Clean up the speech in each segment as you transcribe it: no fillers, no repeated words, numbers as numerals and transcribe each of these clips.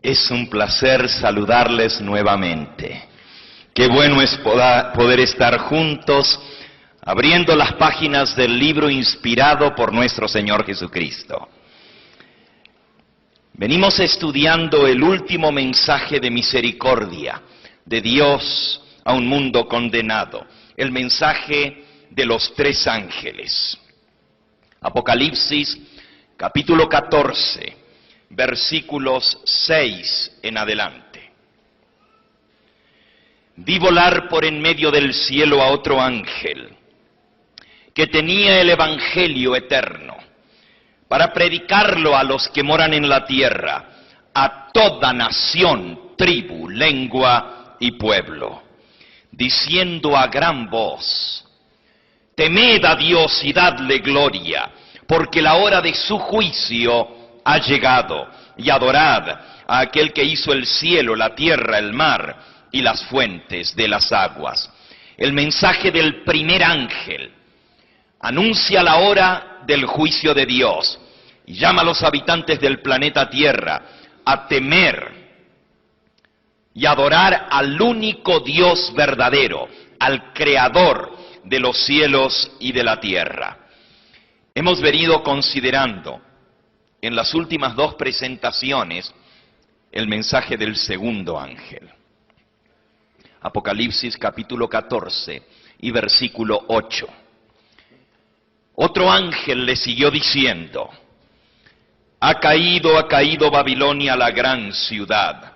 Es un placer saludarles nuevamente. Qué bueno es poder estar juntos abriendo las páginas del libro inspirado por nuestro Señor Jesucristo. Venimos estudiando el último mensaje de misericordia de Dios a un mundo condenado, el mensaje de los tres ángeles. Apocalipsis capítulo 14, versículos 6 en adelante. Vi volar por en medio del cielo a otro ángel, que tenía el evangelio eterno, para predicarlo a los que moran en la tierra, a toda nación, tribu, lengua y pueblo, diciendo a gran voz: temed a Dios y dadle gloria, porque la hora de su juicio ha llegado, y adorad a aquel que hizo el cielo, la tierra, el mar y las fuentes de las aguas. El mensaje del primer ángel anuncia la hora del juicio de Dios y llama a los habitantes del planeta Tierra a temer y adorar al único Dios verdadero, al Creador de los cielos y de la tierra. Hemos venido considerando en las últimas dos presentaciones el mensaje del segundo ángel. Apocalipsis capítulo 14 y versículo 8. Otro ángel le siguió diciendo: ha caído Babilonia, la gran ciudad,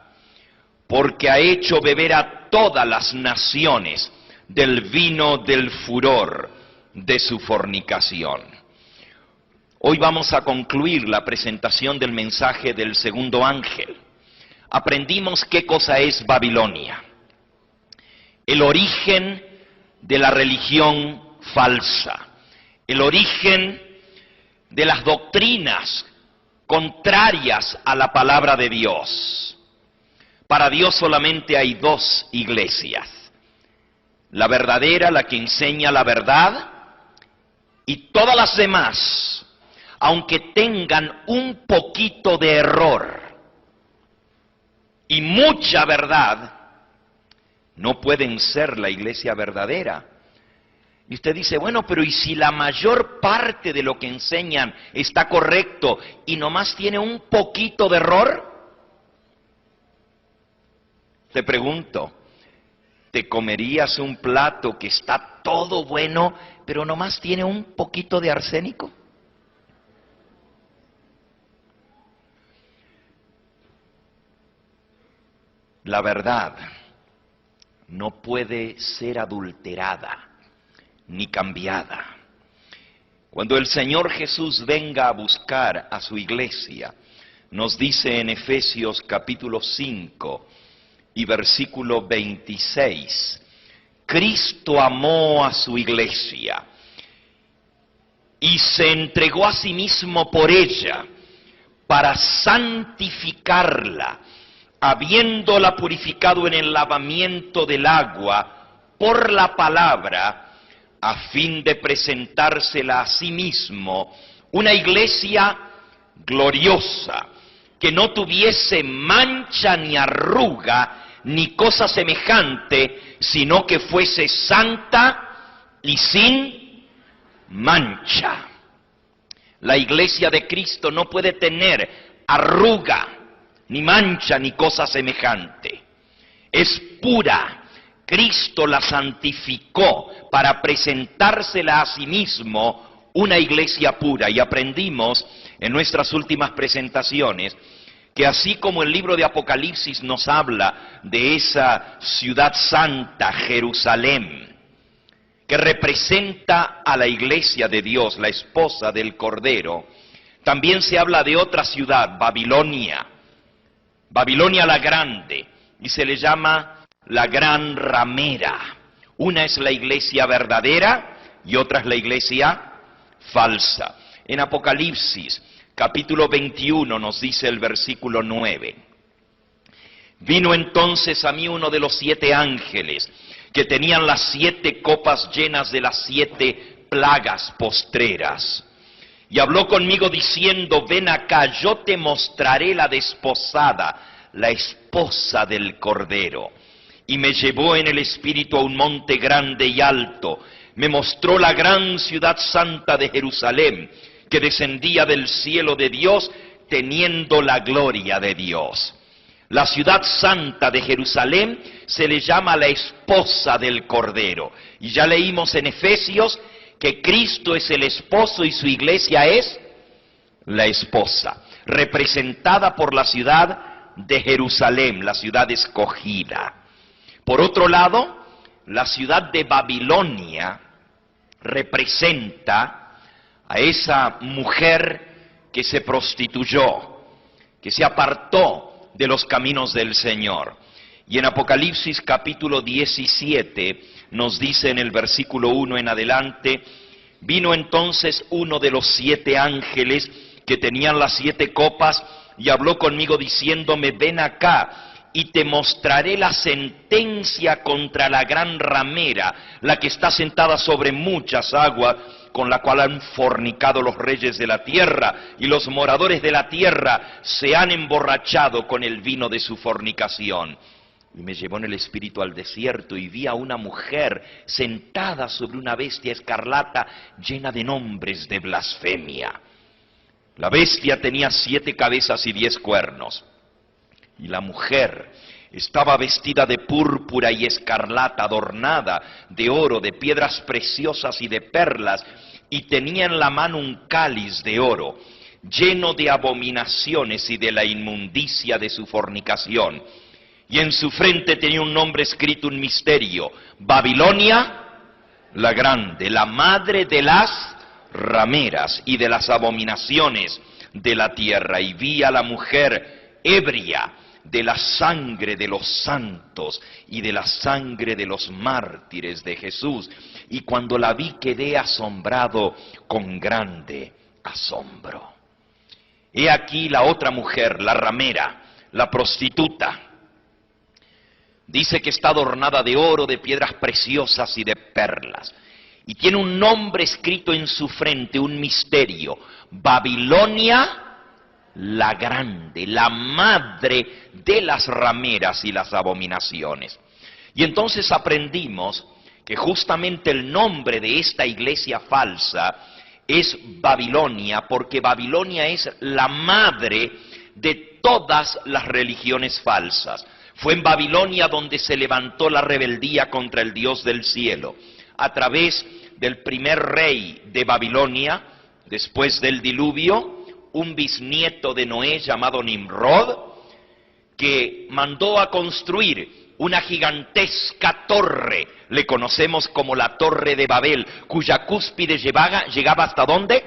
porque ha hecho beber a todas las naciones del vino del furor de su fornicación. Hoy vamos a concluir la presentación del mensaje del segundo ángel. Aprendimos qué cosa es Babilonia, el origen de la religión falsa, el origen de las doctrinas contrarias a la palabra de Dios. Para Dios solamente hay dos iglesias: la verdadera, la que enseña la verdad, y todas las demás, aunque tengan un poquito de error y mucha verdad, no pueden ser la iglesia verdadera. Y usted dice: bueno, pero ¿y si la mayor parte de lo que enseñan está correcto y nomás tiene un poquito de error? Te pregunto, ¿te comerías un plato que está todo bueno, pero nomás tiene un poquito de arsénico? La verdad no puede ser adulterada ni cambiada. Cuando el Señor Jesús venga a buscar a su iglesia, nos dice en Efesios capítulo 5 y versículo 26, Cristo amó a su iglesia y se entregó a sí mismo por ella para santificarla, habiéndola purificado en el lavamiento del agua por la palabra, a fin de presentársela a sí mismo una iglesia gloriosa, que no tuviese mancha ni arruga ni cosa semejante, sino que fuese santa y sin mancha. La iglesia de Cristo no puede tener arruga, ni mancha, ni cosa semejante. Es pura. Cristo la santificó para presentársela a sí mismo una iglesia pura. Y aprendimos en nuestras últimas presentaciones que así como el libro de Apocalipsis nos habla de esa ciudad santa, Jerusalén, que representa a la iglesia de Dios, la esposa del Cordero, también se habla de otra ciudad, Babilonia, Babilonia la Grande, y se le llama la gran ramera. Una es la iglesia verdadera y otra es la iglesia falsa. En Apocalipsis capítulo 21 nos dice el versículo 9: vino entonces a mí uno de los 7 ángeles que tenían las 7 copas llenas de las 7 plagas postreras, y habló conmigo diciendo: ven acá, yo te mostraré la desposada, la esposa del Cordero. Y me llevó en el Espíritu a un monte grande y alto. Me mostró la gran ciudad santa de Jerusalén, que descendía del cielo de Dios, teniendo la gloria de Dios. La ciudad santa de Jerusalén se le llama la esposa del Cordero. Y ya leímos en Efesios que Cristo es el esposo y su iglesia es la esposa, representada por la ciudad de Jerusalén, la ciudad escogida. Por otro lado, la ciudad de Babilonia representa a esa mujer que se prostituyó, que se apartó de los caminos del Señor. Y en Apocalipsis capítulo 17 nos dice en el versículo 1 en adelante: vino entonces uno de los 7 ángeles que tenían las 7 copas y habló conmigo diciéndome: ven acá y te mostraré la sentencia contra la gran ramera, la que está sentada sobre muchas aguas, con la cual han fornicado los reyes de la tierra, y los moradores de la tierra se han emborrachado con el vino de su fornicación. Y me llevó en el espíritu al desierto, y vi a una mujer sentada sobre una bestia escarlata llena de nombres de blasfemia. La bestia tenía 7 cabezas y 10 cuernos. Y la mujer estaba vestida de púrpura y escarlata, adornada de oro, de piedras preciosas y de perlas, y tenía en la mano un cáliz de oro, lleno de abominaciones y de la inmundicia de su fornicación. Y en su frente tenía un nombre escrito, un misterio: Babilonia la grande, la madre de las rameras y de las abominaciones de la tierra. Y vi a la mujer ebria de la sangre de los santos y de la sangre de los mártires de Jesús. Y cuando la vi quedé asombrado con grande asombro. He aquí la otra mujer, la ramera, la prostituta. Dice que está adornada de oro, de piedras preciosas y de perlas. Y tiene un nombre escrito en su frente, un misterio: Babilonia la grande, la madre de las rameras y las abominaciones. Y entonces aprendimos que justamente el nombre de esta iglesia falsa es Babilonia, porque Babilonia es la madre de todas las religiones falsas. Fue en Babilonia donde se levantó la rebeldía contra el Dios del cielo, a través del primer rey de Babilonia, después del diluvio, un bisnieto de Noé llamado Nimrod, que mandó a construir una gigantesca torre, le conocemos como la Torre de Babel, cuya cúspide llegaba ¿hasta dónde?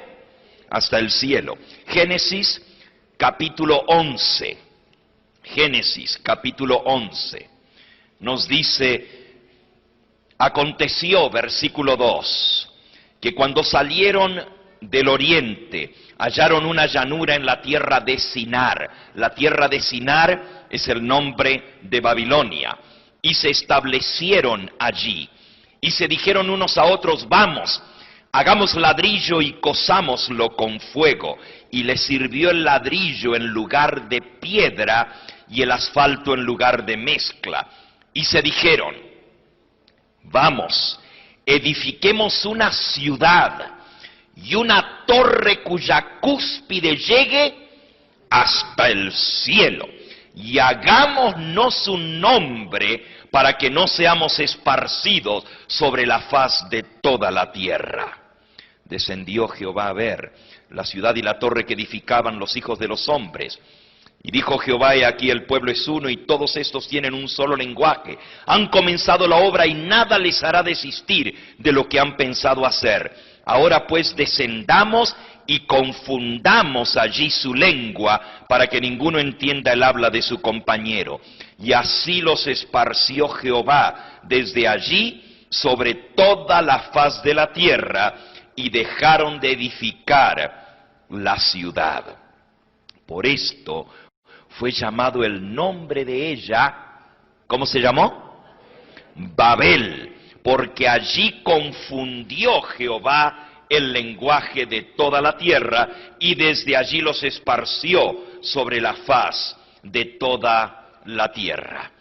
Hasta el cielo. Génesis capítulo 11. Génesis capítulo 11 nos dice: aconteció, versículo 2, que cuando salieron del oriente hallaron una llanura en la tierra de Sinar. La tierra de Sinar es el nombre de Babilonia. Y se establecieron allí. Y se dijeron unos a otros: vamos, hagamos ladrillo y cozámoslo con fuego. Y les sirvió el ladrillo en lugar de piedra y el asfalto en lugar de mezcla. Y se dijeron: vamos, edifiquemos una ciudad y una torre cuya cúspide llegue hasta el cielo, y hagámonos un nombre para que no seamos esparcidos sobre la faz de toda la tierra. Descendió Jehová a ver la ciudad y la torre que edificaban los hijos de los hombres. Y dijo Jehová: he aquí el pueblo es uno, y todos estos tienen un solo lenguaje. Han comenzado la obra, y nada les hará desistir de lo que han pensado hacer. Ahora pues descendamos y confundamos allí su lengua, para que ninguno entienda el habla de su compañero. Y así los esparció Jehová desde allí sobre toda la faz de la tierra, y dejaron de edificar la ciudad. Por esto fue llamado el nombre de ella, ¿cómo se llamó? Babel, porque allí confundió Jehová el lenguaje de toda la tierra, y desde allí los esparció sobre la faz de toda la tierra.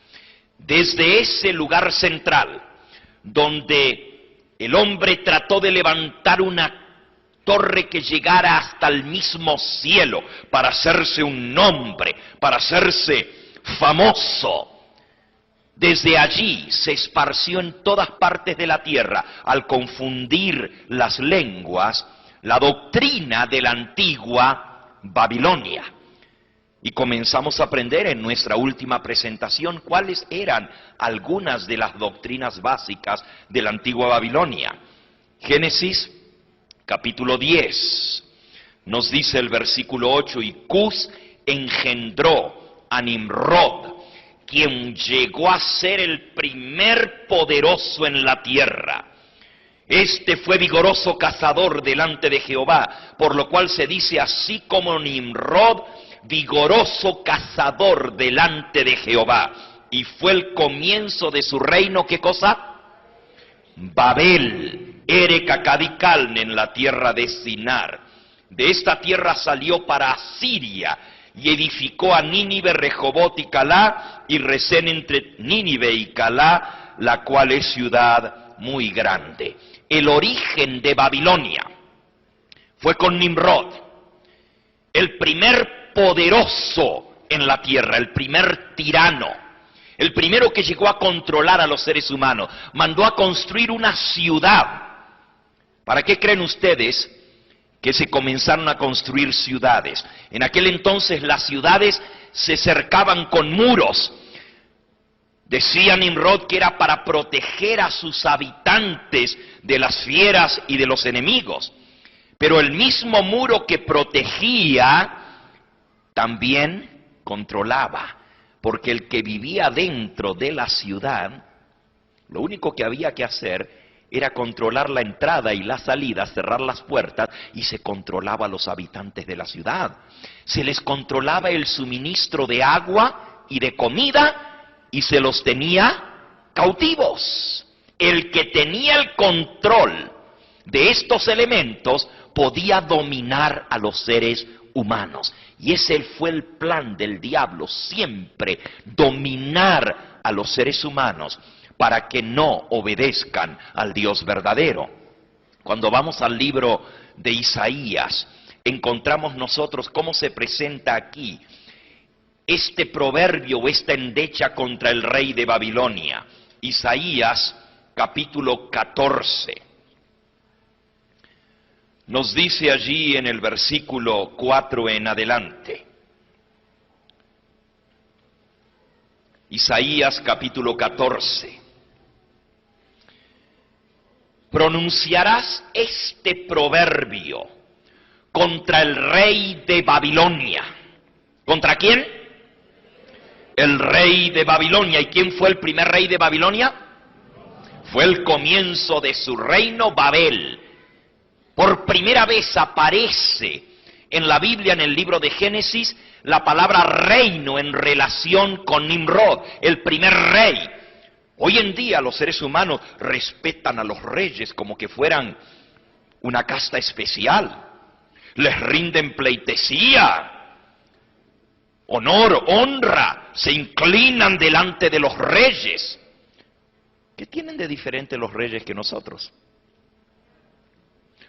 Desde ese lugar central, donde el hombre trató de levantar una torre que llegara hasta el mismo cielo para hacerse un nombre, para hacerse famoso. Desde allí se esparció en todas partes de la tierra, al confundir las lenguas, la doctrina de la antigua Babilonia. Y comenzamos a aprender en nuestra última presentación cuáles eran algunas de las doctrinas básicas de la antigua Babilonia. Génesis capítulo 10, nos dice el versículo 8, y Cus engendró a Nimrod, quien llegó a ser el primer poderoso en la tierra. Este fue vigoroso cazador delante de Jehová, por lo cual se dice así como Nimrod, vigoroso cazador delante de Jehová. Y fue el comienzo de su reino, ¿qué cosa? Babel, Erec Calne, en la tierra de Sinar. De esta tierra salió para Asiria, y edificó a Nínive, Rehobot y Calá, y Resén entre Nínive y Calá, la cual es ciudad muy grande. El origen de Babilonia fue con Nimrod, el primer poderoso en la tierra, el primer tirano, el primero que llegó a controlar a los seres humanos. Mandó a construir una ciudad. ¿Para qué creen ustedes que se comenzaron a construir ciudades? En aquel entonces las ciudades se cercaban con muros. Decía Nimrod que era para proteger a sus habitantes de las fieras y de los enemigos. Pero el mismo muro que protegía también controlaba, porque el que vivía dentro de la ciudad, lo único que había que hacer era controlar la entrada y la salida, cerrar las puertas, y se controlaba a los habitantes de la ciudad. Se les controlaba el suministro de agua y de comida, y se los tenía cautivos. El que tenía el control de estos elementos podía dominar a los seres humanos. Y ese fue el plan del diablo, siempre dominar a los seres humanos para que no obedezcan al Dios verdadero. Cuando vamos al libro de Isaías, encontramos nosotros cómo se presenta aquí este proverbio o esta endecha contra el rey de Babilonia. Isaías capítulo 14. Nos dice allí en el versículo 4 en adelante. Isaías capítulo 14. Pronunciarás este proverbio contra el rey de Babilonia. ¿Contra quién? El rey de Babilonia. ¿Y quién fue el primer rey de Babilonia? Fue el comienzo de su reino, Babel. Por primera vez aparece en la Biblia, en el libro de Génesis, la palabra reino en relación con Nimrod, el primer rey. Hoy en día los seres humanos respetan a los reyes como que fueran una casta especial. Les rinden pleitesía, honor, honra, se inclinan delante de los reyes. ¿Qué tienen de diferente los reyes que nosotros?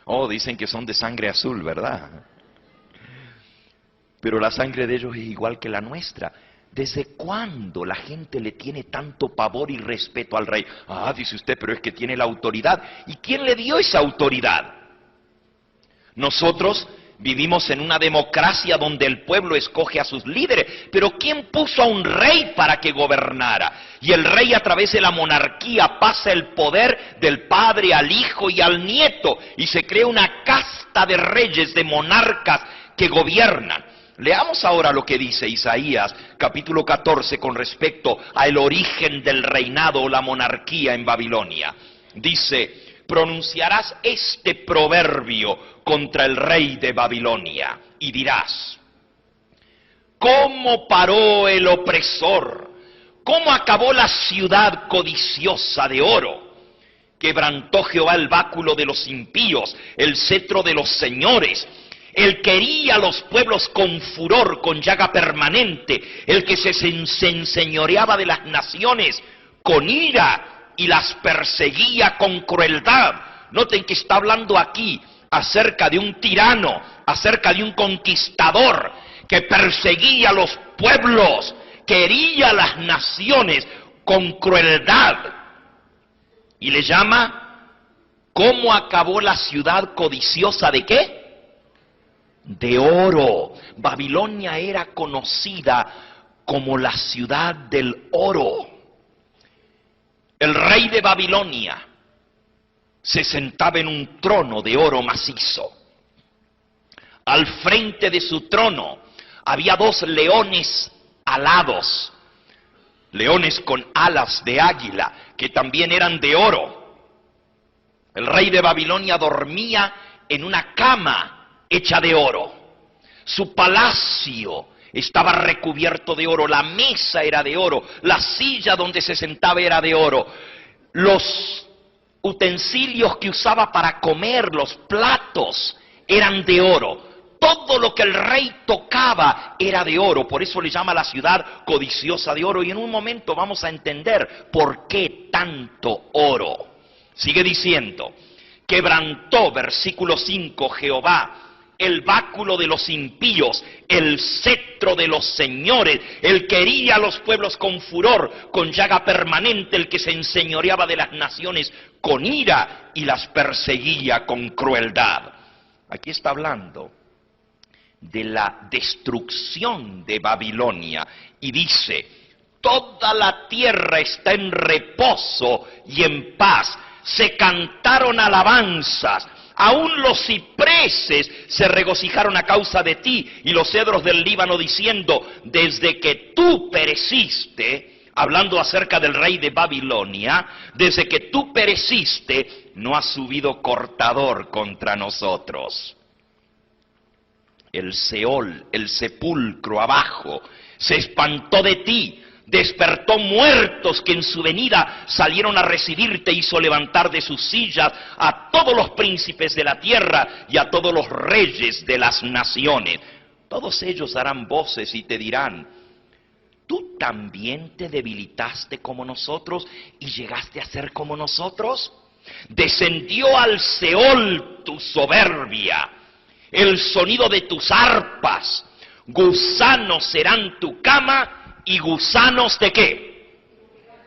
Oh, dicen que son de sangre azul, ¿verdad? Pero la sangre de ellos es igual que la nuestra. ¿Desde cuándo la gente le tiene tanto pavor y respeto al rey? Ah, dice usted, pero es que tiene la autoridad. ¿Y quién le dio esa autoridad? Nosotros vivimos en una democracia donde el pueblo escoge a sus líderes, pero ¿quién puso a un rey para que gobernara? Y el rey, a través de la monarquía, pasa el poder del padre al hijo y al nieto, y se crea una casta de reyes, de monarcas que gobiernan. Leamos ahora lo que dice Isaías capítulo 14 con respecto al origen del reinado o la monarquía en Babilonia. Dice: pronunciarás este proverbio contra el rey de Babilonia y dirás: ¿cómo paró el opresor? ¿Cómo acabó la ciudad codiciosa de oro? Quebrantó Jehová el báculo de los impíos, el cetro de los señores. el que hería a los pueblos con furor, con llaga permanente, el que se enseñoreaba de las naciones con ira y las perseguía con crueldad. Noten que está hablando aquí acerca de un tirano, acerca de un conquistador que perseguía a los pueblos, que hería a las naciones con crueldad. Y le llama, ¿cómo acabó la ciudad codiciosa de qué? De oro. Babilonia era conocida como la ciudad del oro. El rey de Babilonia se sentaba en un trono de oro macizo. Al frente de su trono había 2 leones alados, leones con alas de águila, que también eran de oro. El rey de Babilonia dormía en una cama hecha de oro. Su palacio estaba recubierto de oro, la mesa era de oro, la silla donde se sentaba era de oro, los utensilios que usaba para comer, los platos, eran de oro. Todo lo que el rey tocaba era de oro, por eso le llama la ciudad codiciosa de oro. Y en un momento vamos a entender por qué tanto oro. Sigue diciendo, quebrantó, versículo 5, Jehová el báculo de los impíos, el cetro de los señores, el que hería a los pueblos con furor, con llaga permanente, el que se enseñoreaba de las naciones con ira y las perseguía con crueldad. Aquí está hablando de la destrucción de Babilonia y dice, toda la tierra está en reposo y en paz, se cantaron alabanzas, aún los cipreses se regocijaron a causa de ti y los cedros del Líbano diciendo, desde que tú pereciste, hablando acerca del rey de Babilonia, desde que tú pereciste, no ha subido cortador contra nosotros. El Seol, el sepulcro abajo, se espantó de ti, despertó muertos que en su venida salieron a recibirte, hizo levantar de sus sillas a todos los príncipes de la tierra y a todos los reyes de las naciones. Todos ellos darán voces y te dirán, ¿tú también te debilitaste como nosotros y llegaste a ser como nosotros? Descendió al Seol tu soberbia, el sonido de tus arpas, gusanos serán tu cama, y gusanos ¿de qué?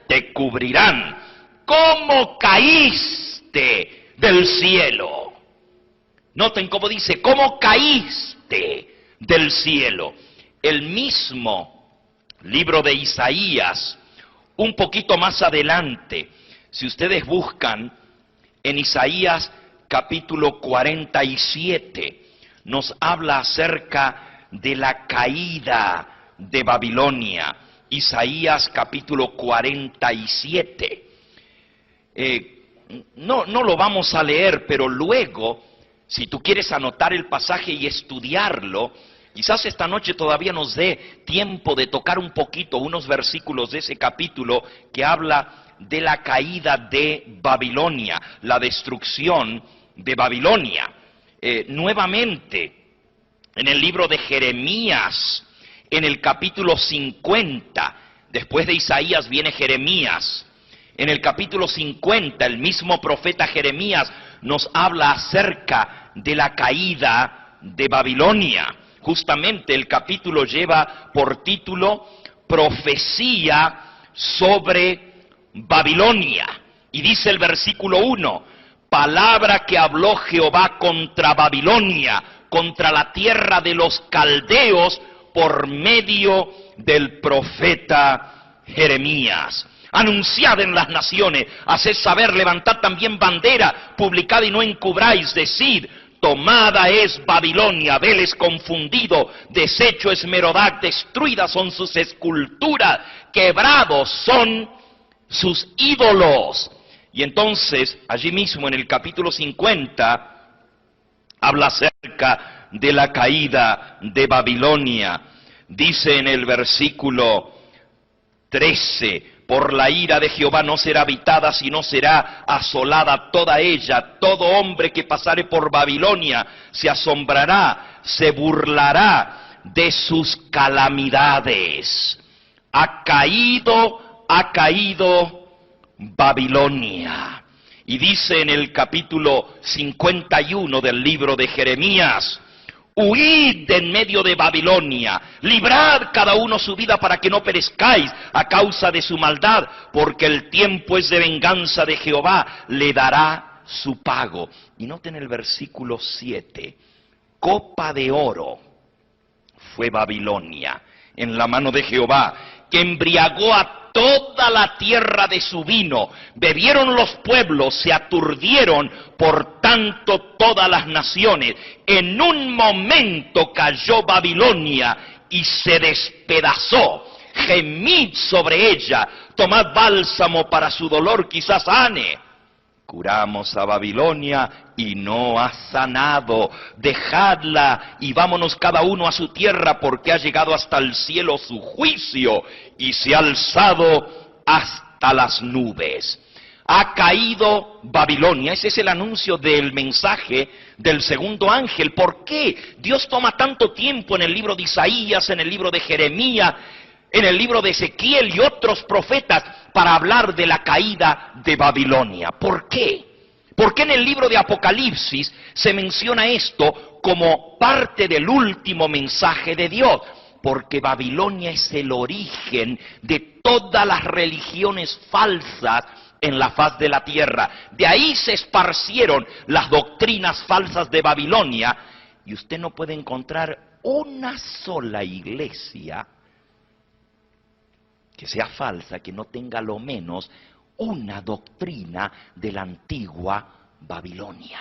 Te cubrirán. ¿Cómo caíste del cielo? Noten cómo dice, ¿cómo caíste del cielo? El mismo libro de Isaías, un poquito más adelante, si ustedes buscan en Isaías capítulo 47, nos habla acerca de la caída de Babilonia. Isaías capítulo 47. No lo vamos a leer, pero luego, si tú quieres anotar el pasaje y estudiarlo, quizás esta noche todavía nos dé tiempo de tocar un poquito unos versículos de ese capítulo que habla de la caída de Babilonia, la destrucción de Babilonia. Nuevamente, en el libro de Jeremías, en el capítulo 50, después de Isaías viene Jeremías. En el capítulo 50, el mismo profeta Jeremías nos habla acerca de la caída de Babilonia. Justamente el capítulo lleva por título Profecía sobre Babilonia. Y dice el versículo 1, palabra que habló Jehová contra Babilonia, contra la tierra de los caldeos, por medio del profeta Jeremías. Anunciad en las naciones, haced saber, levantad también bandera, publicad y no encubráis, decid, tomada es Babilonia, veles confundido, deshecho es Merodac, destruidas son sus esculturas, quebrados son sus ídolos. Y entonces, allí mismo en el capítulo 50, habla acerca de la caída de Babilonia. Dice en el versículo 13, por la ira de Jehová no será habitada, sino será asolada toda ella. Todo hombre que pasare por Babilonia se asombrará, se burlará de sus calamidades. Ha caído Babilonia. Y dice en el capítulo 51 del libro de Jeremías: huid de en medio de Babilonia, librad cada uno su vida para que no perezcáis a causa de su maldad, porque el tiempo es de venganza de Jehová, le dará su pago. Y noten el versículo 7, copa de oro fue Babilonia en la mano de Jehová, que embriagó a toda la tierra de su vino. Bebieron los pueblos, se aturdieron, por tanto todas las naciones. En un momento cayó Babilonia y se despedazó. Gemid sobre ella, tomad bálsamo para su dolor, quizás sane. Curamos a Babilonia y no ha sanado. Dejadla y vámonos cada uno a su tierra, porque ha llegado hasta el cielo su juicio y se ha alzado hasta las nubes. Ha caído Babilonia. Ese es el anuncio del mensaje del segundo ángel. ¿Por qué Dios toma tanto tiempo en el libro de Isaías, en el libro de Jeremías, en el libro de Ezequiel y otros profetas para hablar de la caída de Babilonia? ¿Por qué? ¿Por qué en el libro de Apocalipsis se menciona esto como parte del último mensaje de Dios? Porque Babilonia es el origen de todas las religiones falsas en la faz de la tierra. De ahí se esparcieron las doctrinas falsas de Babilonia, y usted no puede encontrar una sola iglesia que sea falsa, que no tenga lo menos una doctrina de la antigua Babilonia.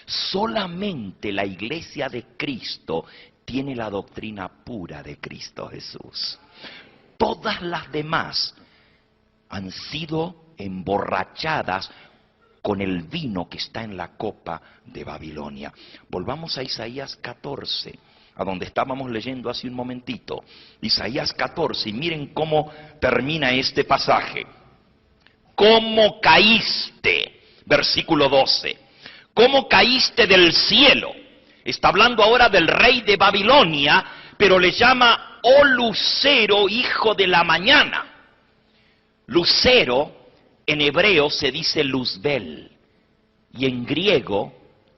Solamente la iglesia de Cristo tiene la doctrina pura de Cristo Jesús. Todas las demás han sido emborrachadas con el vino que está en la copa de Babilonia. Volvamos a Isaías 14. A donde estábamos leyendo hace un momentito. Isaías 14, y miren cómo termina este pasaje. ¿Cómo caíste? Versículo 12. ¿Cómo caíste del cielo? Está hablando ahora del rey de Babilonia, pero le llama, oh lucero, hijo de la mañana. Lucero, en hebreo se dice Luzbel, y en griego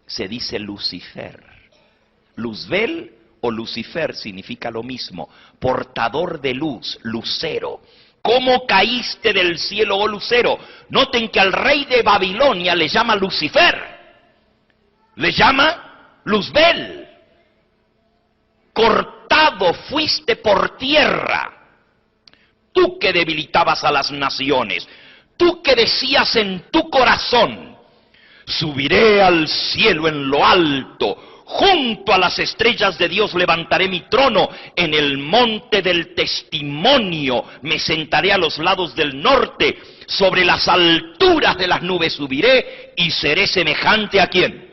se dice Lucifer. Luzbel o Lucifer significa lo mismo, portador de luz, lucero. ¿Cómo caíste del cielo, oh lucero? Noten que al rey de Babilonia le llama Lucifer, le llama Luzbel. Cortado fuiste por tierra, tú que debilitabas a las naciones, tú que decías en tu corazón, subiré al cielo en lo alto, junto a las estrellas de Dios levantaré mi trono, en el monte del testimonio me sentaré a los lados del norte, sobre las alturas de las nubes subiré y seré semejante a ¿quién?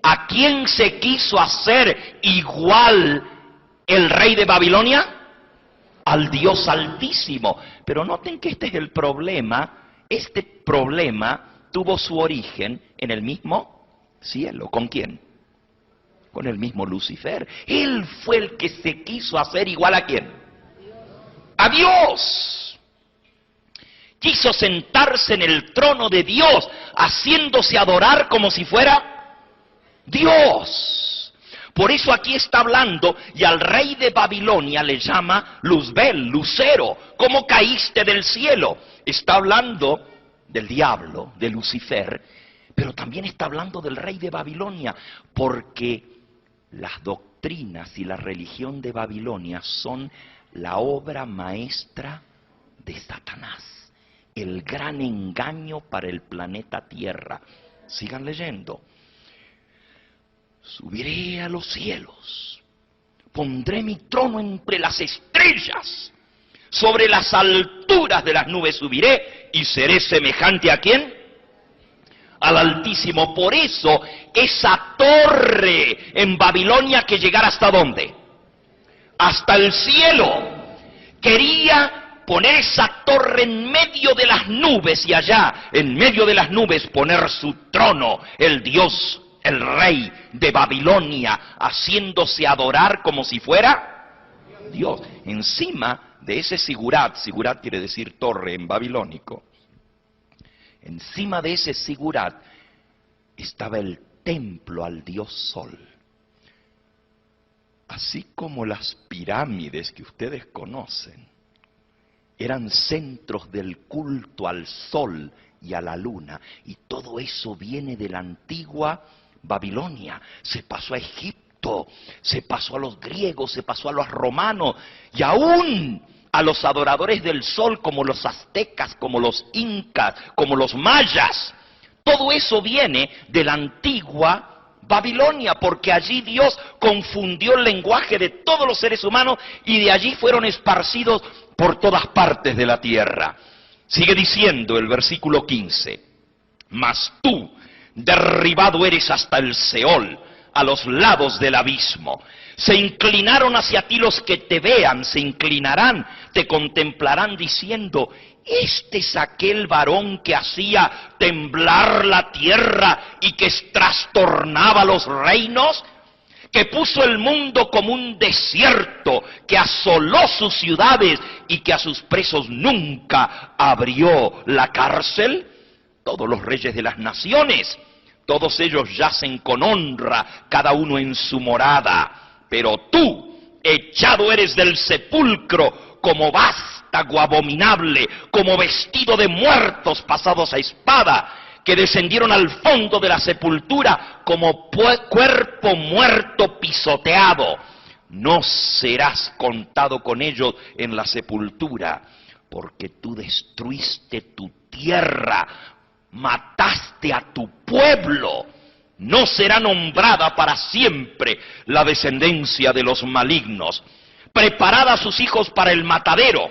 ¿A quién se quiso hacer igual el rey de Babilonia? Al Dios Altísimo. Pero noten que este es el problema. Este problema tuvo su origen en el mismo cielo. ¿Con quién? Con el mismo Lucifer. Él fue el que se quiso hacer igual a ¿quién? A Dios. Quiso sentarse en el trono de Dios, haciéndose adorar como si fuera Dios. Por eso aquí está hablando, y al rey de Babilonia le llama Luzbel, lucero. ¿Cómo caíste del cielo? Está hablando del diablo, de Lucifer, pero también está hablando del rey de Babilonia, porque las doctrinas y la religión de Babilonia son la obra maestra de Satanás, el gran engaño para el planeta Tierra. Sigan leyendo. Subiré a los cielos, pondré mi trono entre las estrellas, sobre las alturas de las nubes subiré y seré semejante a ¿quién? Al Altísimo. Por eso esa torre en Babilonia que llegara hasta ¿dónde? Hasta el cielo. Quería poner esa torre en medio de las nubes y allá, en medio de las nubes, poner su trono, el Dios, el rey de Babilonia, haciéndose adorar como si fuera Dios. Encima de ese sigurat, sigurat quiere decir torre en babilónico, encima de ese sigurat estaba el templo al Dios Sol. Así como las pirámides que ustedes conocen eran centros del culto al sol y a la luna, y todo eso viene de la antigua Babilonia, se pasó a Egipto, se pasó a los griegos, se pasó a los romanos, y aún a los adoradores del sol como los aztecas, como los incas, como los mayas. Todo eso viene de la antigua Babilonia, porque allí Dios confundió el lenguaje de todos los seres humanos y de allí fueron esparcidos por todas partes de la tierra. Sigue diciendo el versículo 15, mas tú derribado eres hasta el Seol, a los lados del abismo. Se inclinaron hacia ti los que te vean, se inclinarán, te contemplarán diciendo, este es aquel varón que hacía temblar la tierra y que trastornaba los reinos, que puso el mundo como un desierto, que asoló sus ciudades y que a sus presos nunca abrió la cárcel. Todos los reyes de las naciones, todos ellos yacen con honra, cada uno en su morada. Pero tú, echado eres del sepulcro, como vástago abominable, como vestido de muertos pasados a espada, que descendieron al fondo de la sepultura, como cuerpo muerto pisoteado. No serás contado con ellos en la sepultura, porque tú destruiste tu tierra, mataste a tu pueblo. No será nombrada para siempre la descendencia de los malignos. Preparad a sus hijos para el matadero,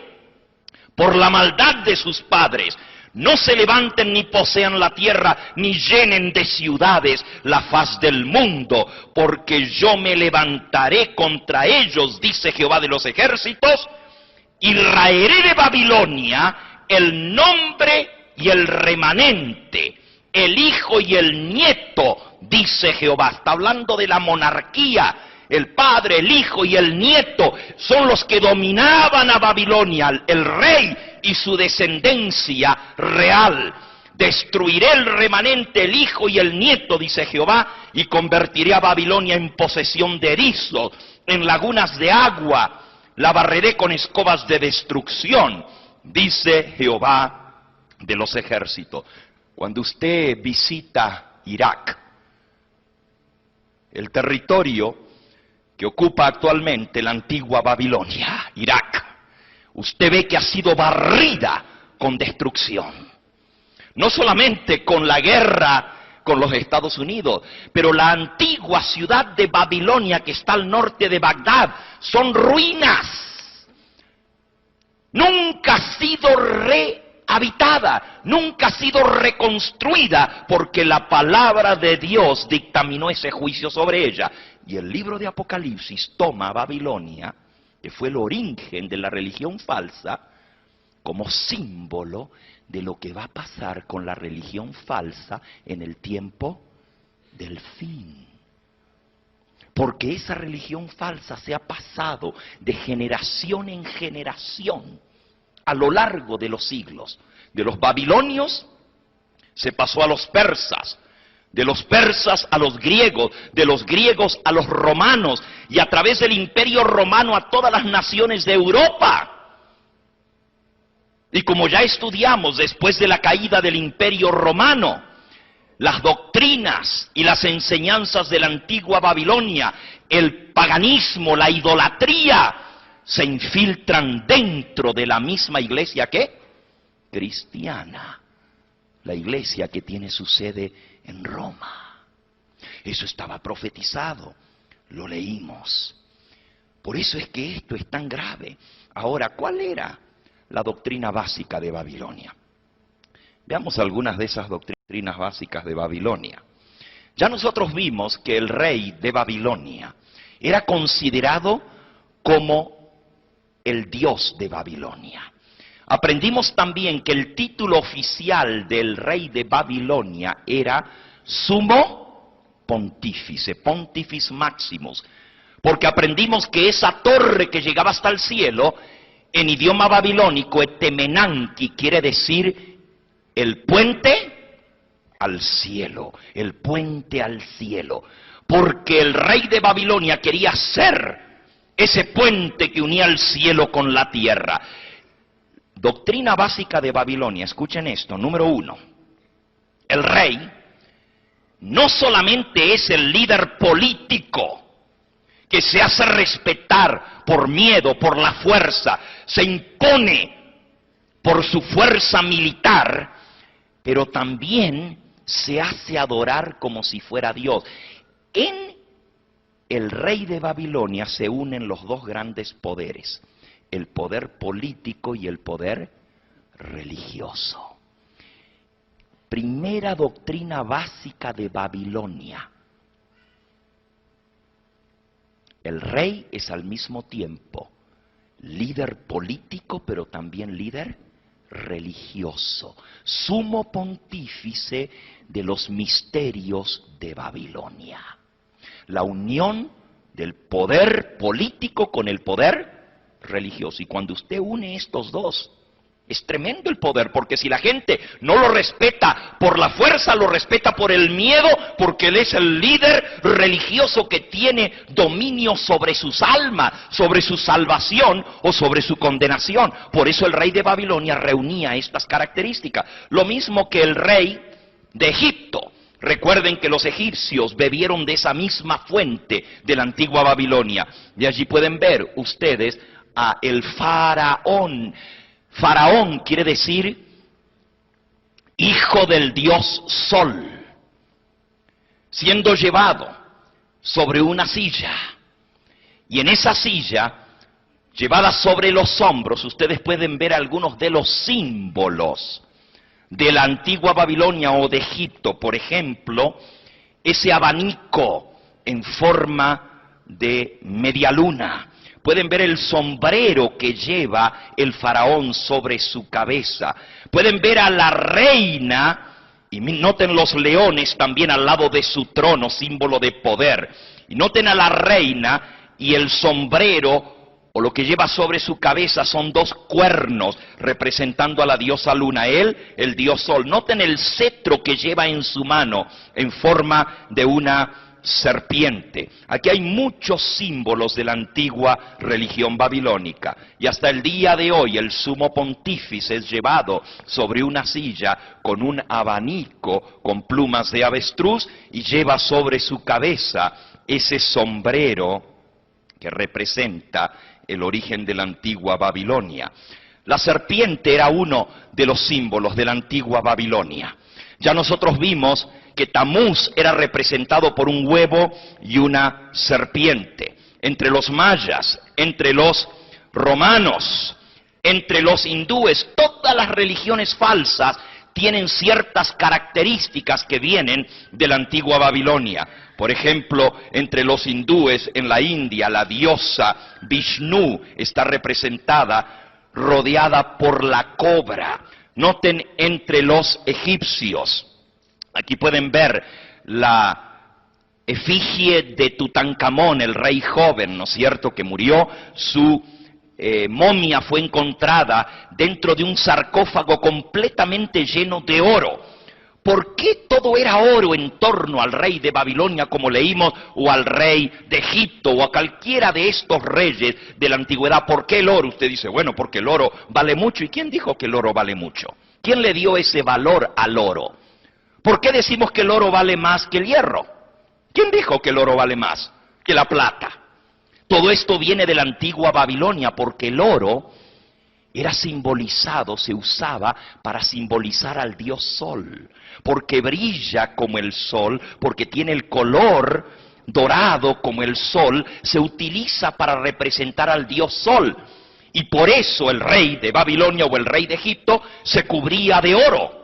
por la maldad de sus padres. No se levanten ni posean la tierra, ni llenen de ciudades la faz del mundo, porque yo me levantaré contra ellos, dice Jehová de los ejércitos, y raeré de Babilonia el nombre y el remanente, el hijo y el nieto, dice Jehová. Está hablando de la monarquía. El padre, el hijo y el nieto son los que dominaban a Babilonia, el rey y su descendencia real. Destruiré el remanente, el hijo y el nieto, dice Jehová, y convertiré a Babilonia en posesión de erizos, en lagunas de agua, la barreré con escobas de destrucción, dice Jehová de los ejércitos. Cuando usted visita Irak, el territorio que ocupa actualmente la antigua Babilonia, Irak, usted ve que ha sido barrida con destrucción. No solamente con la guerra con los Estados Unidos, pero la antigua ciudad de Babilonia que está al norte de Bagdad son ruinas. Nunca ha sido rehabitada, nunca ha sido reconstruida, porque la palabra de Dios dictaminó ese juicio sobre ella. Y el libro de Apocalipsis toma a Babilonia, que fue el origen de la religión falsa, como símbolo de lo que va a pasar con la religión falsa en el tiempo del fin. Porque esa religión falsa se ha pasado de generación en generación a lo largo de los siglos. De los babilonios se pasó a los persas, de los persas a los griegos, de los griegos a los romanos, y a través del imperio romano a todas las naciones de Europa. Y como ya estudiamos, después de la caída del imperio romano, las doctrinas y las enseñanzas de la antigua Babilonia, el paganismo, la idolatría, se infiltran dentro de la misma iglesia que cristiana, la iglesia que tiene su sede en Roma. Eso estaba profetizado, lo leímos. Por eso es que esto es tan grave. Ahora, ¿cuál era la doctrina básica de Babilonia? Veamos algunas de esas doctrinas básicas de Babilonia. Ya nosotros vimos que el rey de Babilonia era considerado como el dios de Babilonia. aprendimos también que el título oficial del rey de Babilonia era Sumo Pontífice, Pontifex Maximus, porque aprendimos que esa torre que llegaba hasta el cielo, en idioma babilónico, Etemenanki, quiere decir el puente al cielo, el puente al cielo, porque el rey de Babilonia quería ser ese puente que unía el cielo con la tierra. Doctrina básica de Babilonia, escuchen esto, número 1, el rey no solamente es el líder político que se hace respetar por miedo, por la fuerza, se impone por su fuerza militar, pero también se hace adorar como si fuera Dios. En el rey de Babilonia se unen los dos grandes poderes, el poder político y el poder religioso. Primera doctrina básica de Babilonia. El rey es al mismo tiempo líder político, pero también líder religioso, sumo pontífice de los misterios de Babilonia. La unión del poder político con el poder religioso. Y cuando usted une estos dos, es tremendo el poder, porque si la gente no lo respeta por la fuerza, lo respeta por el miedo, porque él es el líder religioso que tiene dominio sobre sus almas, sobre su salvación o sobre su condenación. Por eso el rey de Babilonia reunía estas características. Lo mismo que el rey de Egipto. Recuerden que los egipcios bebieron de esa misma fuente de la antigua Babilonia. Y allí pueden ver ustedes a el faraón. Faraón quiere decir hijo del dios Sol, siendo llevado sobre una silla. Y en esa silla, llevada sobre los hombros, ustedes pueden ver algunos de los símbolos de la antigua Babilonia o de Egipto. Por ejemplo, ese abanico en forma de media luna. Pueden ver el sombrero que lleva el faraón sobre su cabeza. Pueden ver a la reina, y noten los leones también al lado de su trono, símbolo de poder. Y noten a la reina y el sombrero, o lo que lleva sobre su cabeza, son dos cuernos representando a la diosa luna, él, el dios sol. Noten el cetro que lleva en su mano en forma de una serpiente. Aquí hay muchos símbolos de la antigua religión babilónica, y hasta el día de hoy el sumo pontífice es llevado sobre una silla con un abanico con plumas de avestruz y lleva sobre su cabeza ese sombrero que representa el origen de la antigua Babilonia. La serpiente era uno de los símbolos de la antigua Babilonia. Ya nosotros vimos que Tamuz era representado por un huevo y una serpiente. Entre los mayas, entre los romanos, entre los hindúes, todas las religiones falsas tienen ciertas características que vienen de la antigua Babilonia. Por ejemplo, entre los hindúes en la India, la diosa Vishnu está representada rodeada por la cobra. Noten entre los egipcios. Aquí pueden ver la efigie de Tutankamón, el rey joven, ¿no es cierto?, que murió. Su momia fue encontrada dentro de un sarcófago completamente lleno de oro. ¿Por qué todo era oro en torno al rey de Babilonia, como leímos, o al rey de Egipto, o a cualquiera de estos reyes de la antigüedad? ¿Por qué el oro? Usted dice, bueno, porque el oro vale mucho. ¿Y quién dijo que el oro vale mucho? ¿Quién le dio ese valor al oro? ¿Por qué decimos que el oro vale más que el hierro? ¿Quién dijo que el oro vale más que la plata? Todo esto viene de la antigua Babilonia, porque el oro era simbolizado, se usaba para simbolizar al dios Sol, porque brilla como el sol, porque tiene el color dorado como el sol, se utiliza para representar al dios Sol. Y por eso el rey de Babilonia o el rey de Egipto se cubría de oro.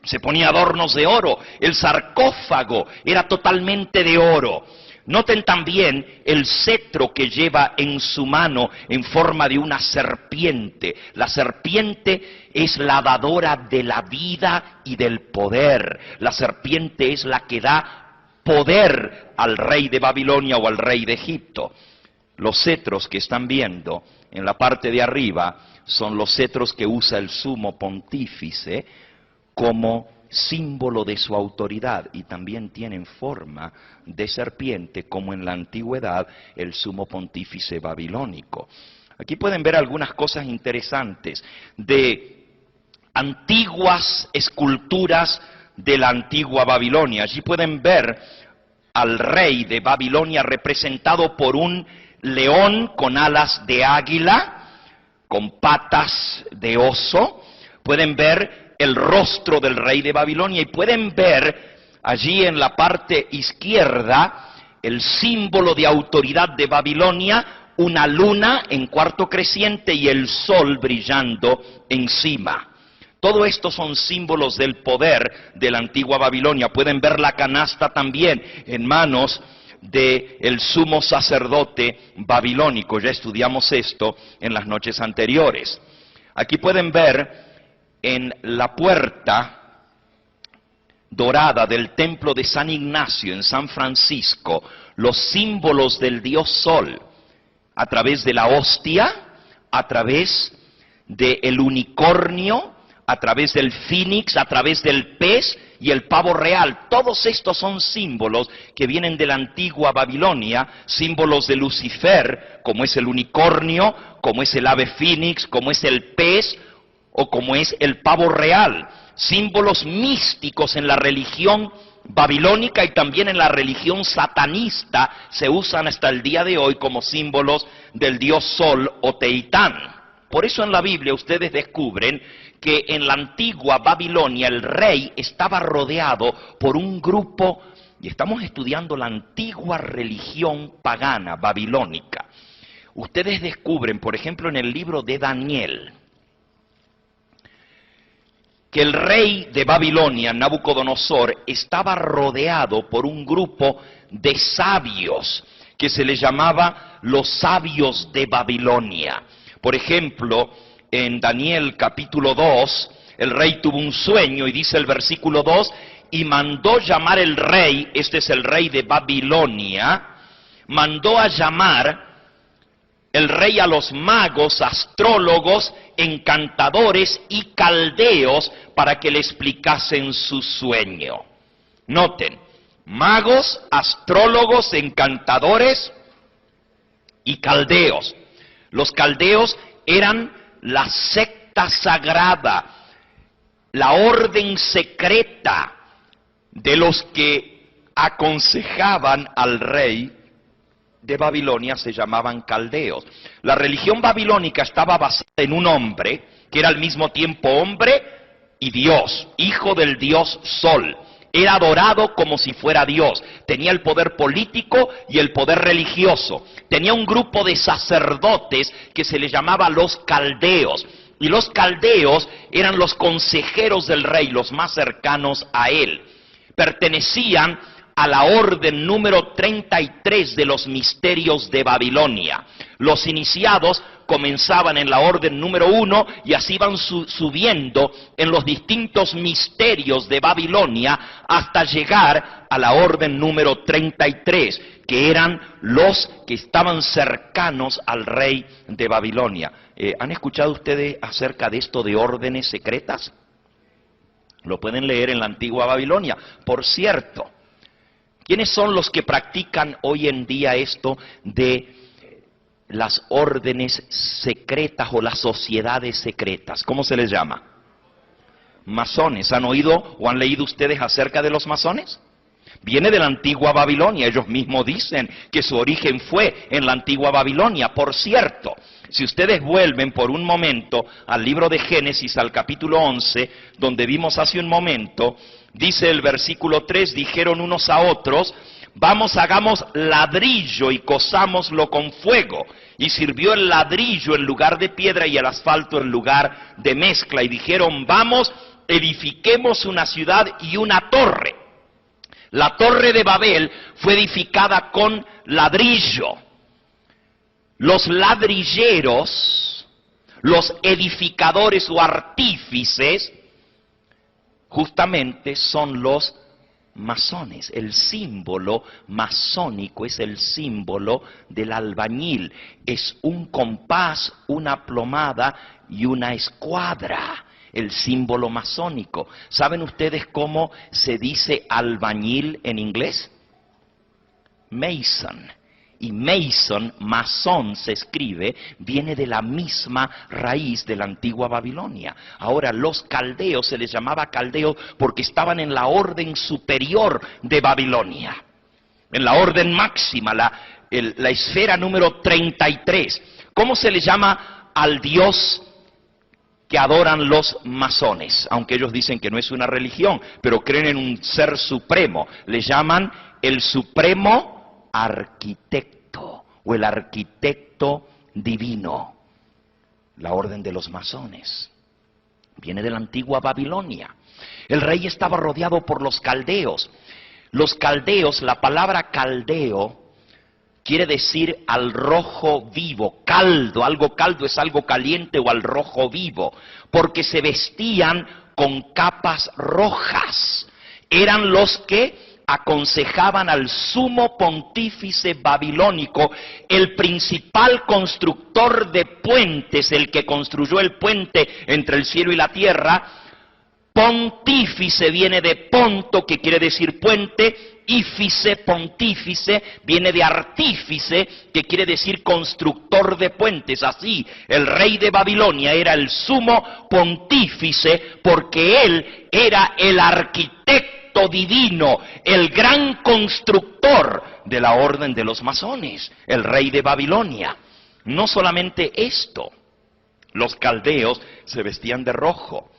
Se ponía adornos de oro, el sarcófago era totalmente de oro. Noten también el cetro que lleva en su mano en forma de una serpiente. La serpiente es la dadora de la vida y del poder. La serpiente es la que da poder al rey de Babilonia o al rey de Egipto. Los cetros que están viendo en la parte de arriba son los cetros que usa el sumo pontífice como símbolo de su autoridad, y también tienen forma de serpiente, como en la antigüedad el sumo pontífice babilónico. Aquí pueden ver algunas cosas interesantes de antiguas esculturas de la antigua Babilonia. Allí pueden ver al rey de Babilonia representado por un león con alas de águila, con patas de oso. Pueden ver el rostro del rey de Babilonia y pueden ver allí en la parte izquierda el símbolo de autoridad de Babilonia, una luna en cuarto creciente y el sol brillando encima. Todo esto son símbolos del poder de la antigua Babilonia. Pueden ver la canasta también en manos del sumo sacerdote babilónico. Ya estudiamos esto en las noches anteriores. Aquí pueden ver en la puerta dorada del templo de San Ignacio en San Francisco los símbolos del dios Sol, a través de la hostia, a través del unicornio, a través del fénix, a través del pez y el pavo real. Todos estos son símbolos que vienen de la antigua Babilonia, símbolos de Lucifer, como es el unicornio, como es el ave fénix, como es el pez o como es el pavo real. Símbolos místicos en la religión babilónica y también en la religión satanista se usan hasta el día de hoy como símbolos del dios Sol o Teitán. Por eso en la Biblia ustedes descubren que en la antigua Babilonia el rey estaba rodeado por un grupo, y estamos estudiando la antigua religión pagana babilónica. Ustedes descubren, por ejemplo, en el libro de Daniel, que el rey de Babilonia, Nabucodonosor, estaba rodeado por un grupo de sabios que se les llamaba los sabios de Babilonia. Por ejemplo, en Daniel capítulo 2, el rey tuvo un sueño y dice el versículo 2, y mandó llamar el rey, este es el rey de Babilonia, mandó a llamar el rey a los magos, astrólogos, encantadores y caldeos para que le explicasen su sueño. Noten, magos, astrólogos, encantadores y caldeos. Los caldeos eran la secta sagrada, la orden secreta de los que aconsejaban al rey de Babilonia, se llamaban caldeos. La religión babilónica estaba basada en un hombre que era al mismo tiempo hombre y Dios, hijo del dios Sol. Era adorado como si fuera Dios. Tenía el poder político y el poder religioso. Tenía un grupo de sacerdotes que se les llamaba los caldeos. Y los caldeos eran los consejeros del rey, los más cercanos a él. Pertenecían a la orden número 33 de los misterios de Babilonia. Los iniciados comenzaban en la orden número 1 y así iban subiendo en los distintos misterios de Babilonia hasta llegar a la orden número 33, que eran los que estaban cercanos al rey de Babilonia. ¿Han escuchado ustedes acerca de esto de órdenes secretas? Lo pueden leer en la antigua Babilonia. Por cierto, ¿quiénes son los que practican hoy en día esto de las órdenes secretas o las sociedades secretas? ¿Cómo se les llama? Masones. ¿Han oído o han leído ustedes acerca de los masones? Viene de la antigua Babilonia. Ellos mismos dicen que su origen fue en la antigua Babilonia. Por cierto, si ustedes vuelven por un momento al libro de Génesis, al capítulo 11, donde vimos hace un momento, dice el versículo 3, dijeron unos a otros, vamos, hagamos ladrillo y cozámoslo con fuego. Y sirvió el ladrillo en lugar de piedra y el asfalto en lugar de mezcla. Y dijeron, vamos, edifiquemos una ciudad y una torre. La torre de Babel fue edificada con ladrillo. Los ladrilleros, los edificadores o artífices, justamente son los masones. El símbolo masónico es el símbolo del albañil. Es un compás, una plomada y una escuadra. El símbolo masónico. ¿Saben ustedes cómo se dice albañil en inglés? Mason. Y Mason, masón se escribe, viene de la misma raíz de la antigua Babilonia. Ahora, los caldeos, se les llamaba caldeos porque estaban en la orden superior de Babilonia. En la orden máxima, la esfera número 33. ¿Cómo se le llama al Dios que adoran los masones? Aunque ellos dicen que no es una religión, pero creen en un ser supremo. Le llaman el supremo arquitecto o el arquitecto divino. La orden de los masones viene de la antigua Babilonia. El rey estaba rodeado por los caldeos. Los caldeos, la palabra caldeo quiere decir al rojo vivo, caldo. Algo caldo es algo caliente o al rojo vivo, porque se vestían con capas rojas. Eran los que aconsejaban al sumo pontífice babilónico, el principal constructor de puentes, el que construyó el puente entre el cielo y la tierra. Pontífice viene de ponto, que quiere decir puente. Ífice, pontífice, viene de artífice, que quiere decir constructor de puentes. Así, el rey de Babilonia era el sumo pontífice porque él era el arquitecto divino, el gran constructor de la orden de los masones, el rey de Babilonia. No solamente esto, los caldeos se vestían de rojo.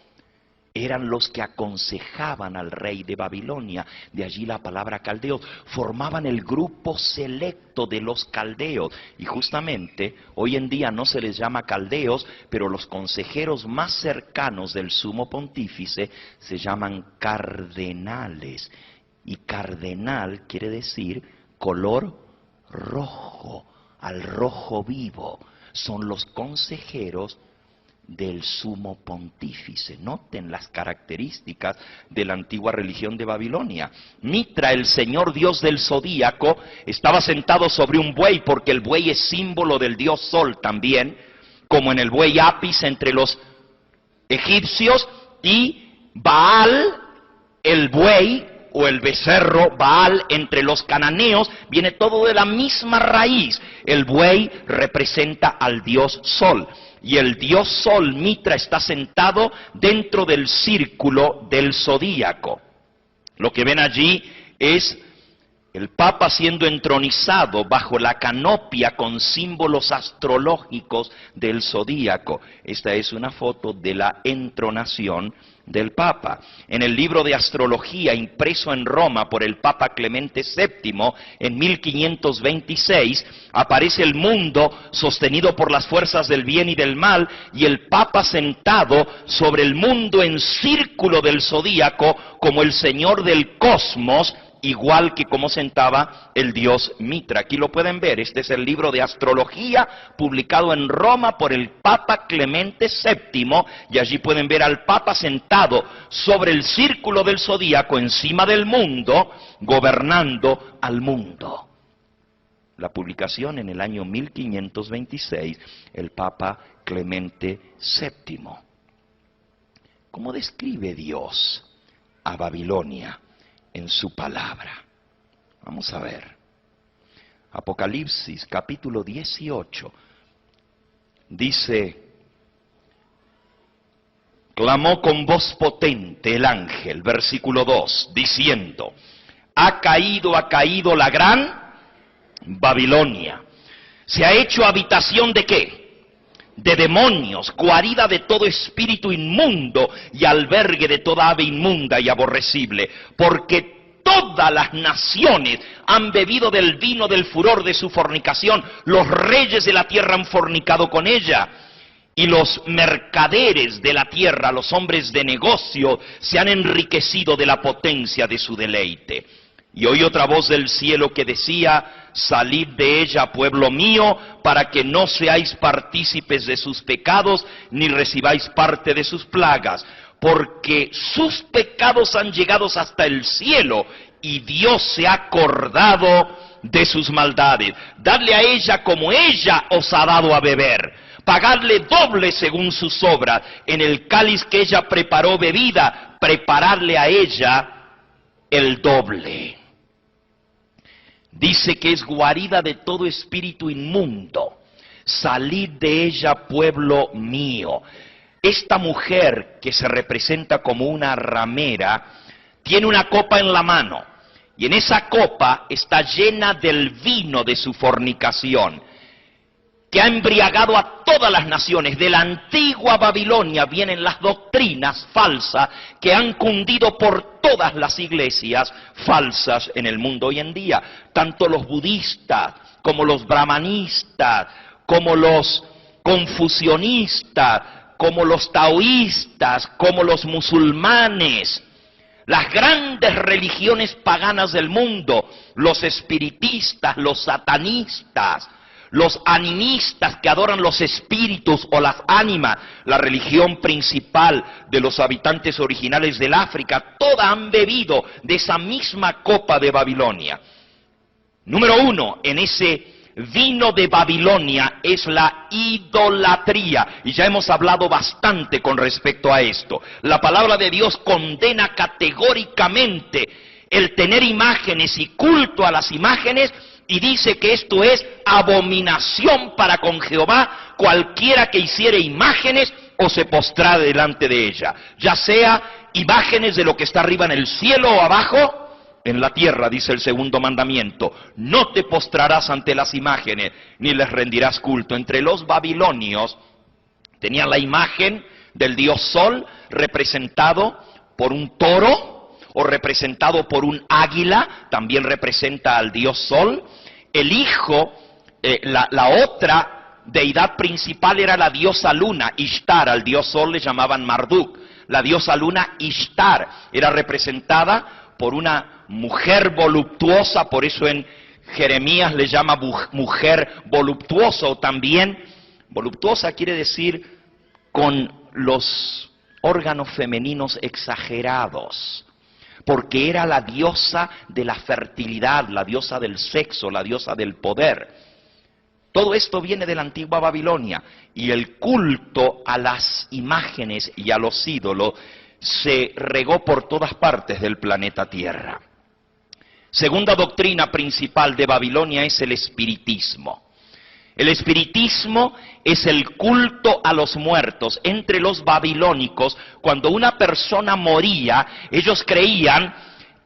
Eran los que aconsejaban al rey de Babilonia, de allí la palabra caldeos. Formaban el grupo selecto de los caldeos. Y justamente hoy en día no se les llama caldeos, pero los consejeros más cercanos del sumo pontífice se llaman cardenales. Y cardenal quiere decir color rojo, al rojo vivo. Son los consejeros del sumo pontífice. Noten las características de la antigua religión de Babilonia. Mitra, el señor dios del zodíaco, estaba sentado sobre un buey, porque el buey es símbolo del dios Sol también, como en el buey Apis entre los egipcios, y Baal, el buey o el becerro, Baal, entre los cananeos, viene todo de la misma raíz. El buey representa al dios Sol. Y el dios Sol, Mitra, está sentado dentro del círculo del zodíaco. Lo que ven allí es el Papa siendo entronizado bajo la canopia con símbolos astrológicos del zodíaco. Esta es una foto de la entronación del Papa. En el libro de astrología impreso en Roma por el Papa Clemente VII en 1526 aparece el mundo sostenido por las fuerzas del bien y del mal, y el Papa sentado sobre el mundo en círculo del zodíaco como el señor del cosmos, igual que como sentaba el dios Mitra. Aquí lo pueden ver. Este es el libro de astrología publicado en Roma por el Papa Clemente VII, y allí pueden ver al Papa sentado sobre el círculo del zodíaco encima del mundo, gobernando al mundo. La publicación en el año 1526, el Papa Clemente VII. ¿Cómo describe Dios a Babilonia en su palabra? Vamos a ver. Apocalipsis capítulo 18 dice: clamó con voz potente el ángel, versículo 2, diciendo: ha caído la gran Babilonia. Se ha hecho habitación ¿de qué? De demonios, guarida de todo espíritu inmundo y albergue de toda ave inmunda y aborrecible, porque todas las naciones han bebido del vino del furor de su fornicación. Los reyes de la tierra han fornicado con ella, y los mercaderes de la tierra, los hombres de negocio, se han enriquecido de la potencia de su deleite. Y oí otra voz del cielo que decía: salid de ella, pueblo mío, para que no seáis partícipes de sus pecados, ni recibáis parte de sus plagas, porque sus pecados han llegado hasta el cielo, y Dios se ha acordado de sus maldades. Dadle a ella como ella os ha dado a beber, pagadle doble según sus obras. En el cáliz que ella preparó bebida, preparadle a ella el doble. Dice que es guarida de todo espíritu inmundo. Salid de ella, pueblo mío. Esta mujer, que se representa como una ramera, tiene una copa en la mano, y en esa copa está llena del vino de su fornicación, que ha embriagado a todas las naciones. De la antigua Babilonia vienen las doctrinas falsas que han cundido por todas las iglesias falsas en el mundo hoy en día. Tanto los budistas, como los brahmanistas, como los confucionistas, como los taoístas, como los musulmanes. Las grandes religiones paganas del mundo, los espiritistas, los satanistas, los animistas que adoran los espíritus o las ánimas, la religión principal de los habitantes originales del África, todas han bebido de esa misma copa de Babilonia. Número uno, en ese vino de Babilonia es la idolatría, y ya hemos hablado bastante con respecto a esto. La palabra de Dios condena categóricamente el tener imágenes y culto a las imágenes, y dice que esto es abominación para con Jehová cualquiera que hiciere imágenes o se postrara delante de ella, ya sea imágenes de lo que está arriba en el cielo o abajo en la tierra. Dice el segundo mandamiento: no te postrarás ante las imágenes ni les rendirás culto. Entre los babilonios tenían la imagen del dios Sol, representado por un toro o representado por un águila, también representa al dios Sol. El hijo, la otra deidad principal era la diosa luna, Ishtar. Al dios Sol le llamaban Marduk. La diosa luna, Ishtar, era representada por una mujer voluptuosa, por eso en Jeremías le llama mujer voluptuosa, o también voluptuosa quiere decir con los órganos femeninos exagerados, porque era la diosa de la fertilidad, la diosa del sexo, la diosa del poder. Todo esto viene de la antigua Babilonia, y el culto a las imágenes y a los ídolos se regó por todas partes del planeta Tierra. Segunda doctrina principal de Babilonia es el espiritismo. El espiritismo es el culto a los muertos. Entre los babilónicos, cuando una persona moría, ellos creían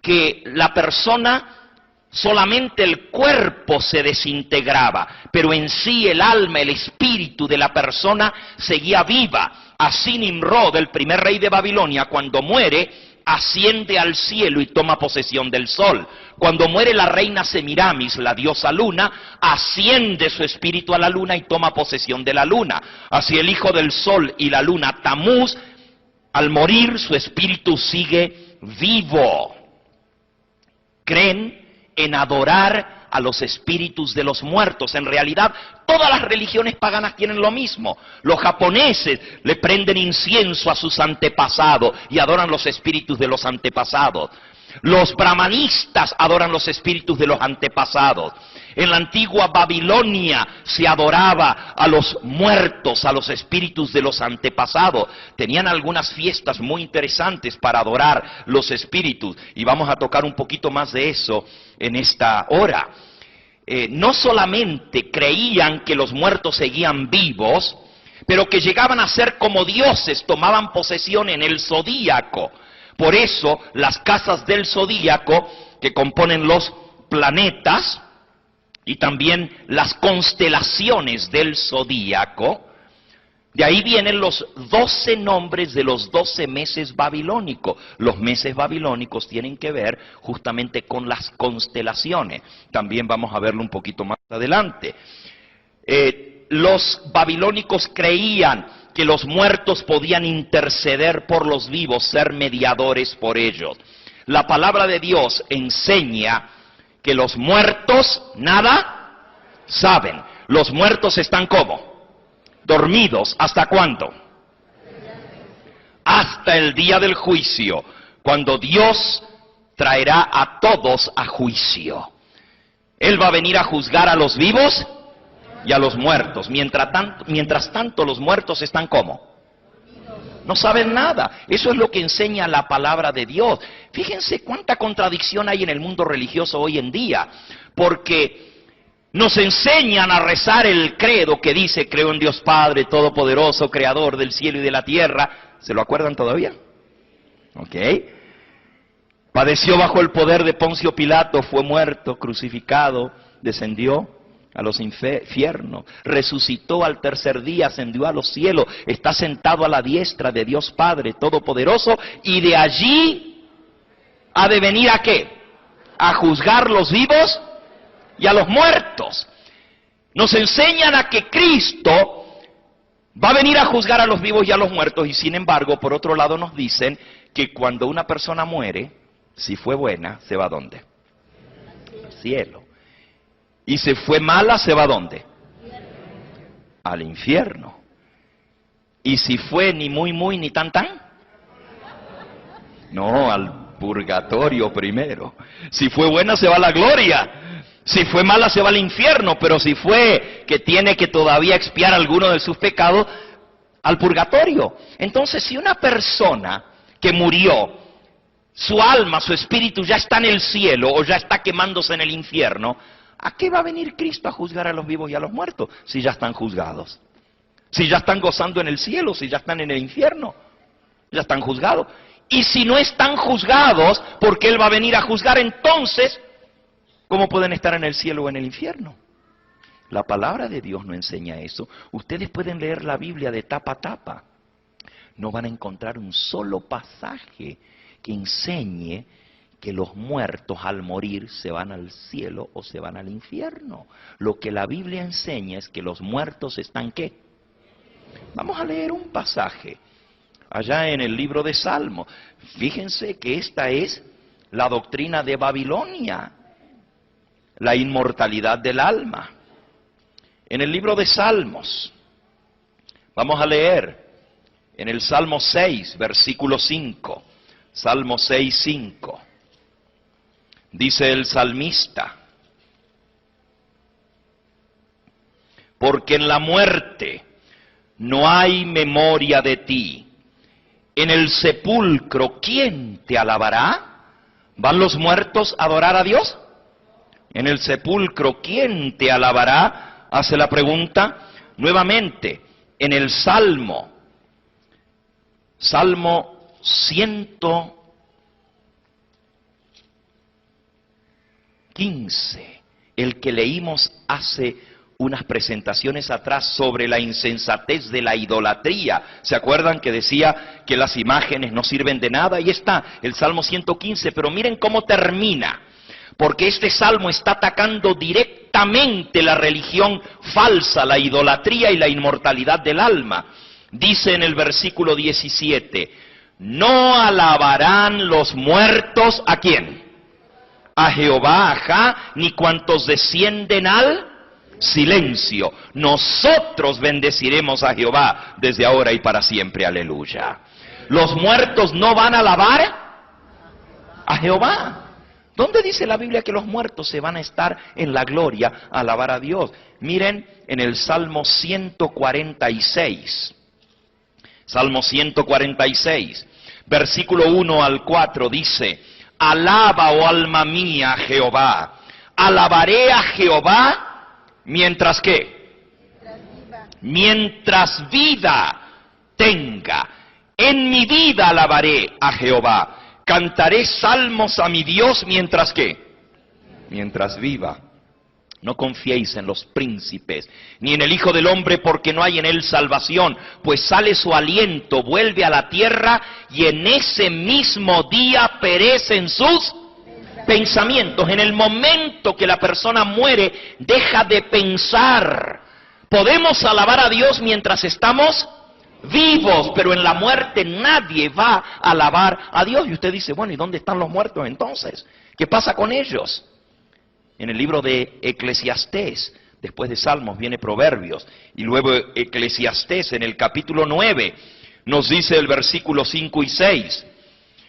que la persona, solamente el cuerpo se desintegraba, pero en sí el alma, el espíritu de la persona seguía viva. Así Nimrod, el primer rey de Babilonia, cuando muere, asciende al cielo y toma posesión del sol. Cuando muere la reina Semiramis, la diosa luna, asciende su espíritu a la luna y toma posesión de la luna. Así el hijo del sol y la luna, Tamuz, al morir su espíritu sigue vivo. Creen en adorar a los espíritus de los muertos. En realidad, todas las religiones paganas tienen lo mismo. Los japoneses le prenden incienso a sus antepasados y adoran los espíritus de los antepasados. Los brahmanistas adoran los espíritus de los antepasados. En la antigua Babilonia se adoraba a los muertos, a los espíritus de los antepasados. Tenían algunas fiestas muy interesantes para adorar los espíritus, y vamos a tocar un poquito más de eso en esta hora. No solamente creían que los muertos seguían vivos, pero que llegaban a ser como dioses, tomaban posesión en el zodíaco. Por eso las casas del zodíaco, que componen los planetas y también las constelaciones del zodíaco, de ahí vienen los 12 nombres de los 12 meses babilónicos. Los meses babilónicos tienen que ver justamente con las constelaciones. También vamos a verlo un poquito más adelante. Los babilónicos creían que los muertos podían interceder por los vivos, ser mediadores por ellos. La palabra de Dios enseña que los muertos nada saben. Los muertos están ¿cómo? Dormidos. ¿Hasta cuándo? Hasta el día del juicio, cuando Dios traerá a todos a juicio. Él va a venir a juzgar a los vivos y a los muertos. Mientras tanto los muertos están ¿cómo? No saben nada. Eso es lo que enseña la palabra de Dios. Fíjense cuánta contradicción hay en el mundo religioso hoy en día. Porque nos enseñan a rezar el credo que dice: creo en Dios Padre Todopoderoso, Creador del cielo y de la tierra. ¿Se lo acuerdan todavía? ¿Ok? Padeció bajo el poder de Poncio Pilato, fue muerto, crucificado, descendió a los infiernos, resucitó al tercer día, ascendió a los cielos, está sentado a la diestra de Dios Padre Todopoderoso, y de allí ha de venir ¿a qué? A juzgar los vivos y a los muertos. Nos enseñan a que Cristo va a venir a juzgar a los vivos y a los muertos, y sin embargo, por otro lado nos dicen que cuando una persona muere, si fue buena, ¿se va a dónde? Al cielo. Y si fue mala, ¿se va a dónde? Al infierno. Y si fue ni muy muy ni tan tan, no, al purgatorio primero. Si fue buena, se va a la gloria. Si fue mala, se va al infierno. Pero si fue que tiene que todavía expiar alguno de sus pecados, al purgatorio. Entonces, si una persona que murió, su alma, su espíritu ya está en el cielo o ya está quemándose en el infierno, ¿a qué va a venir Cristo a juzgar a los vivos y a los muertos si ya están juzgados? Si ya están gozando en el cielo, si ya están en el infierno, ya están juzgados. Y si no están juzgados, ¿por qué Él va a venir a juzgar? Entonces, ¿cómo pueden estar en el cielo o en el infierno? La palabra de Dios no enseña eso. Ustedes pueden leer la Biblia de tapa a tapa. No van a encontrar un solo pasaje que enseñe que los muertos al morir se van al cielo o se van al infierno. Lo que la Biblia enseña es que los muertos están ¿qué? Vamos a leer un pasaje allá en el libro de Salmos. Fíjense que esta es la doctrina de Babilonia, la inmortalidad del alma. En el libro de Salmos, vamos a leer en el Salmo 6, versículo 5. Salmo 6, 5. Dice el salmista: porque en la muerte no hay memoria de ti. En el sepulcro, ¿quién te alabará? ¿Van los muertos a adorar a Dios? En el sepulcro, ¿quién te alabará? Hace la pregunta. Nuevamente, en el Salmo 115, el que leímos hace unas presentaciones atrás sobre la insensatez de la idolatría. ¿Se acuerdan que decía que las imágenes no sirven de nada? Ahí está, el Salmo 115, pero miren cómo termina. Porque este salmo está atacando directamente la religión falsa, la idolatría y la inmortalidad del alma. Dice en el versículo 17, no alabarán los muertos, ¿a quién? A Jehová, ajá, ni cuantos descienden al silencio. Nosotros bendeciremos a Jehová desde ahora y para siempre, aleluya. Los muertos no van a alabar a Jehová. ¿Dónde dice la Biblia que los muertos se van a estar en la gloria a alabar a Dios? Miren en el Salmo 146. Salmo 146, versículo 1 al 4 dice: alaba, oh alma mía, a Jehová. Alabaré a Jehová mientras ¿qué? Mientras vida tenga. En mi vida alabaré a Jehová. Cantaré salmos a mi Dios mientras ¿qué? Mientras viva. No confiéis en los príncipes, ni en el Hijo del Hombre, porque no hay en él salvación, pues sale su aliento, vuelve a la tierra, y en ese mismo día perecen sus pensamientos. En el momento que la persona muere, deja de pensar. Podemos alabar a Dios mientras estamos vivos, pero en la muerte nadie va a alabar a Dios. Y usted dice, bueno, ¿y dónde están los muertos entonces? ¿Qué pasa con ellos? En el libro de Eclesiastés, después de Salmos viene Proverbios, y luego Eclesiastés en el capítulo 9, nos dice el versículo 5 y 6,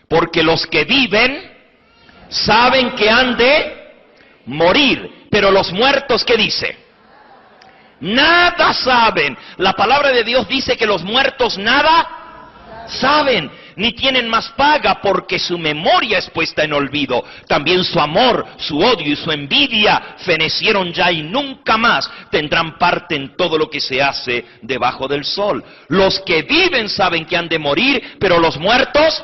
porque los que viven saben que han de morir, pero los muertos, ¿qué dice? Nada saben. La palabra de Dios dice que los muertos nada saben, ni tienen más paga, porque su memoria es puesta en olvido. También su amor, su odio y su envidia fenecieron ya y nunca más tendrán parte en todo lo que se hace debajo del sol. Los que viven saben que han de morir, pero los muertos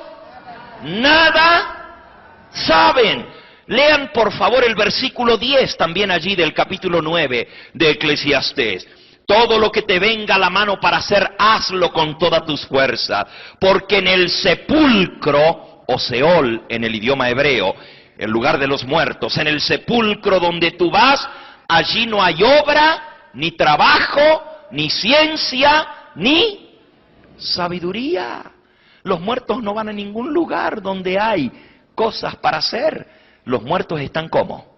nada saben. Lean por favor el versículo 10 también allí del capítulo 9 de Eclesiastés. Todo lo que te venga a la mano para hacer, hazlo con todas tus fuerzas, porque en el sepulcro, o Seol en el idioma hebreo, el lugar de los muertos, en el sepulcro donde tú vas, allí no hay obra, ni trabajo, ni ciencia, ni sabiduría. Los muertos no van a ningún lugar donde hay cosas para hacer. Los muertos están ¿cómo?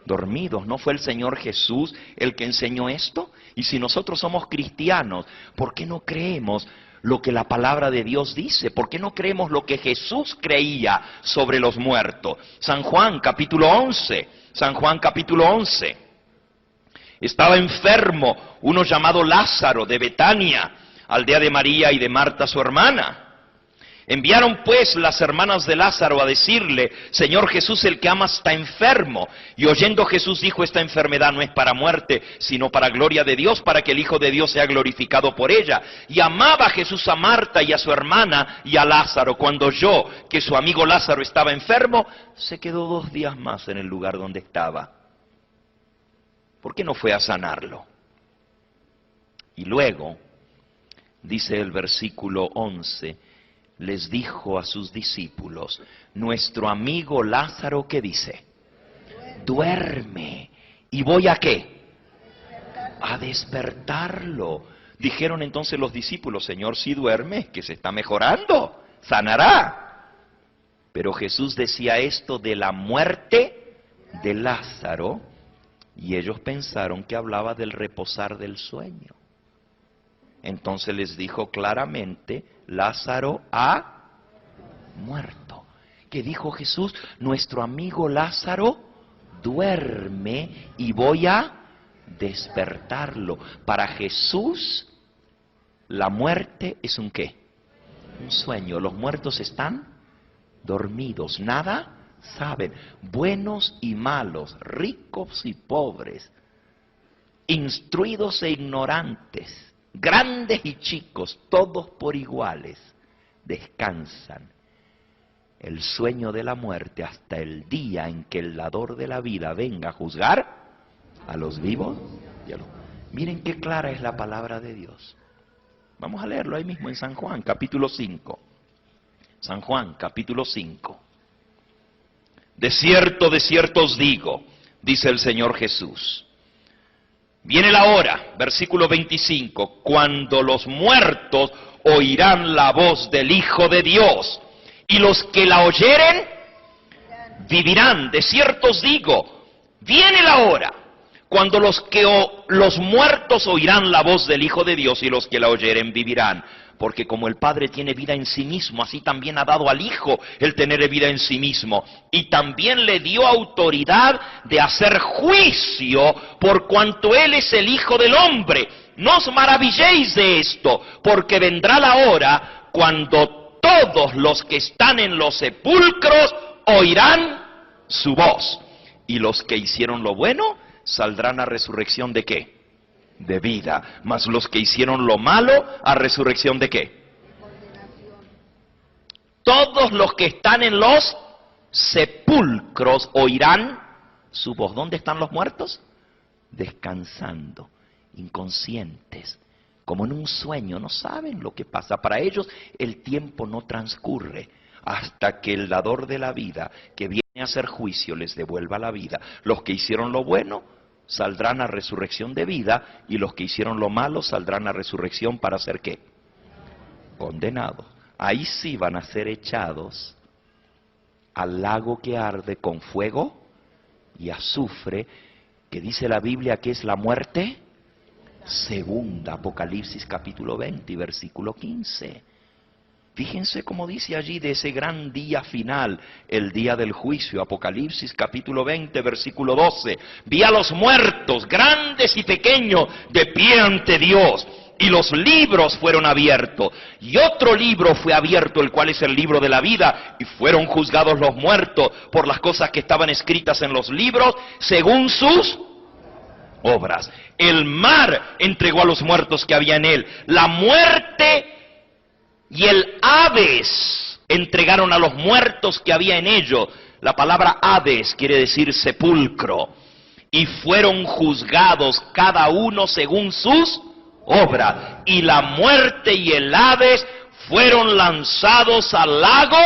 Dormidos. ¿No fue el Señor Jesús el que enseñó esto? Y si nosotros somos cristianos, ¿por qué no creemos lo que la palabra de Dios dice? ¿Por qué no creemos lo que Jesús creía sobre los muertos? San Juan capítulo 11. San Juan capítulo 11. Estaba enfermo uno llamado Lázaro de Betania, aldea de María y de Marta su hermana. Enviaron pues las hermanas de Lázaro a decirle, Señor Jesús, el que amas está enfermo. Y oyendo Jesús dijo, esta enfermedad no es para muerte, sino para gloria de Dios, para que el Hijo de Dios sea glorificado por ella. Y amaba Jesús a Marta y a su hermana y a Lázaro. Cuando oyó que su amigo Lázaro estaba enfermo, se quedó 2 días más en el lugar donde estaba. ¿Por qué no fue a sanarlo? Y luego, dice el versículo 11, les dijo a sus discípulos, nuestro amigo Lázaro, ¿qué dice? Duerme. ¿Y voy a qué? A despertarlo. Dijeron entonces los discípulos, Señor, si duerme, que se está mejorando, sanará. Pero Jesús decía esto de la muerte de Lázaro, y ellos pensaron que hablaba del reposar del sueño. Entonces les dijo claramente, Lázaro ha muerto. ¿Qué dijo Jesús? Nuestro amigo Lázaro duerme y voy a despertarlo. Para Jesús, la muerte es un ¿qué? Un sueño. Los muertos están dormidos, nada saben. Buenos y malos, ricos y pobres, instruidos e ignorantes, grandes y chicos, todos por iguales, descansan el sueño de la muerte hasta el día en que el dador de la vida venga a juzgar a los vivos y a los... Miren qué clara es la palabra de Dios. Vamos a leerlo ahí mismo en San Juan, capítulo 5. San Juan, capítulo 5. De cierto os digo, dice el Señor Jesús, viene la hora, versículo 25, cuando los muertos oirán la voz del Hijo de Dios, y los que la oyeren vivirán. De cierto os digo, viene la hora, cuando los muertos oirán la voz del Hijo de Dios, y los que la oyeren vivirán. Porque como el Padre tiene vida en sí mismo, así también ha dado al Hijo el tener vida en sí mismo. Y también le dio autoridad de hacer juicio por cuanto Él es el Hijo del Hombre. No os maravilléis de esto, porque vendrá la hora cuando todos los que están en los sepulcros oirán su voz. Y los que hicieron lo bueno saldrán a resurrección ¿de qué? De vida, mas los que hicieron lo malo, ¿a resurrección de qué? Todos los que están en los sepulcros oirán su voz. ¿Dónde están los muertos? Descansando, inconscientes, como en un sueño, no saben lo que pasa. Para ellos el tiempo no transcurre hasta que el dador de la vida, que viene a hacer juicio, les devuelva la vida. Los que hicieron lo bueno saldrán a resurrección de vida, y los que hicieron lo malo saldrán a resurrección para hacer ¿qué? condenados. Ahí sí van a ser echados al lago que arde con fuego y azufre, que dice la Biblia que es la muerte segunda. Apocalipsis capítulo 20 y versículo 15. Fíjense cómo dice allí de ese gran día final, el día del juicio. Apocalipsis capítulo 20, versículo 12. Vi a los muertos, grandes y pequeños, de pie ante Dios. Y los libros fueron abiertos. Y otro libro fue abierto, el cual es el libro de la vida. Y fueron juzgados los muertos por las cosas que estaban escritas en los libros, según sus obras. El mar entregó a los muertos que había en él. La muerte y el Hades entregaron a los muertos que había en ellos. La palabra Hades quiere decir sepulcro. Y fueron juzgados cada uno según sus obras. Y la muerte y el Hades fueron lanzados al lago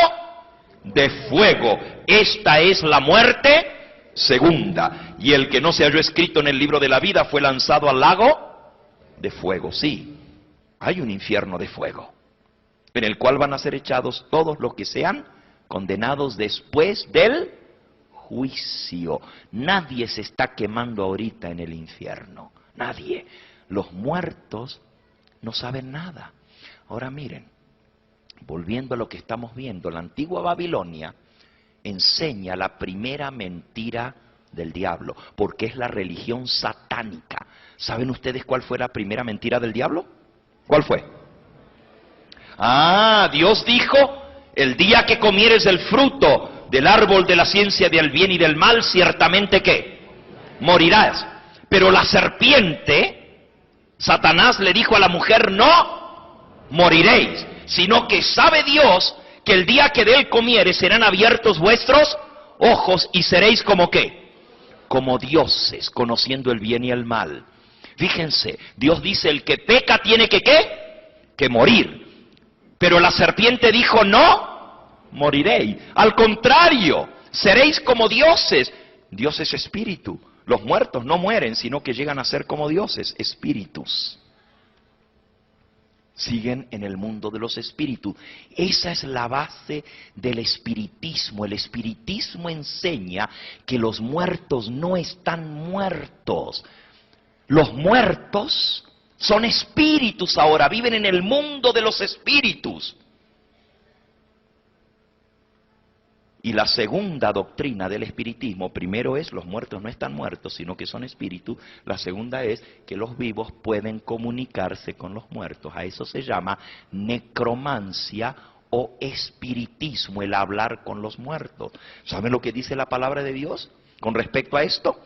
de fuego. Esta es la muerte segunda. Y el que no se halló escrito en el libro de la vida fue lanzado al lago de fuego. Sí, hay un infierno de fuego, en el cual van a ser echados todos los que sean condenados después del juicio. Nadie se está quemando ahorita en el infierno. Nadie. Los muertos no saben nada. Ahora miren, volviendo a lo que estamos viendo, la antigua Babilonia enseña la primera mentira del diablo, porque es la religión satánica. ¿Saben ustedes cuál fue la primera mentira del diablo? ¿Cuál fue? Dios dijo, el día que comieres del fruto del árbol de la ciencia del bien y del mal, ciertamente ¿qué? Morirás. Pero la serpiente, Satanás, le dijo a la mujer, no moriréis, sino que sabe Dios que el día que de él comieres serán abiertos vuestros ojos y seréis como ¿qué? Como dioses, conociendo el bien y el mal. Fíjense, Dios dice, el que peca tiene que ¿qué? Que morir. Pero la serpiente dijo, no moriréis. Al contrario, seréis como dioses. Dios es espíritu. Los muertos no mueren, sino que llegan a ser como dioses, espíritus. Siguen en el mundo de los espíritus. Esa es la base del espiritismo. El espiritismo enseña que los muertos no están muertos. Los muertos son espíritus ahora, viven en el mundo de los espíritus. Y la segunda doctrina del espiritismo, primero es los muertos no están muertos, sino que son espíritus. La segunda es que los vivos pueden comunicarse con los muertos. A eso se llama necromancia o espiritismo, el hablar con los muertos. ¿Saben lo que dice la palabra de Dios con respecto a esto?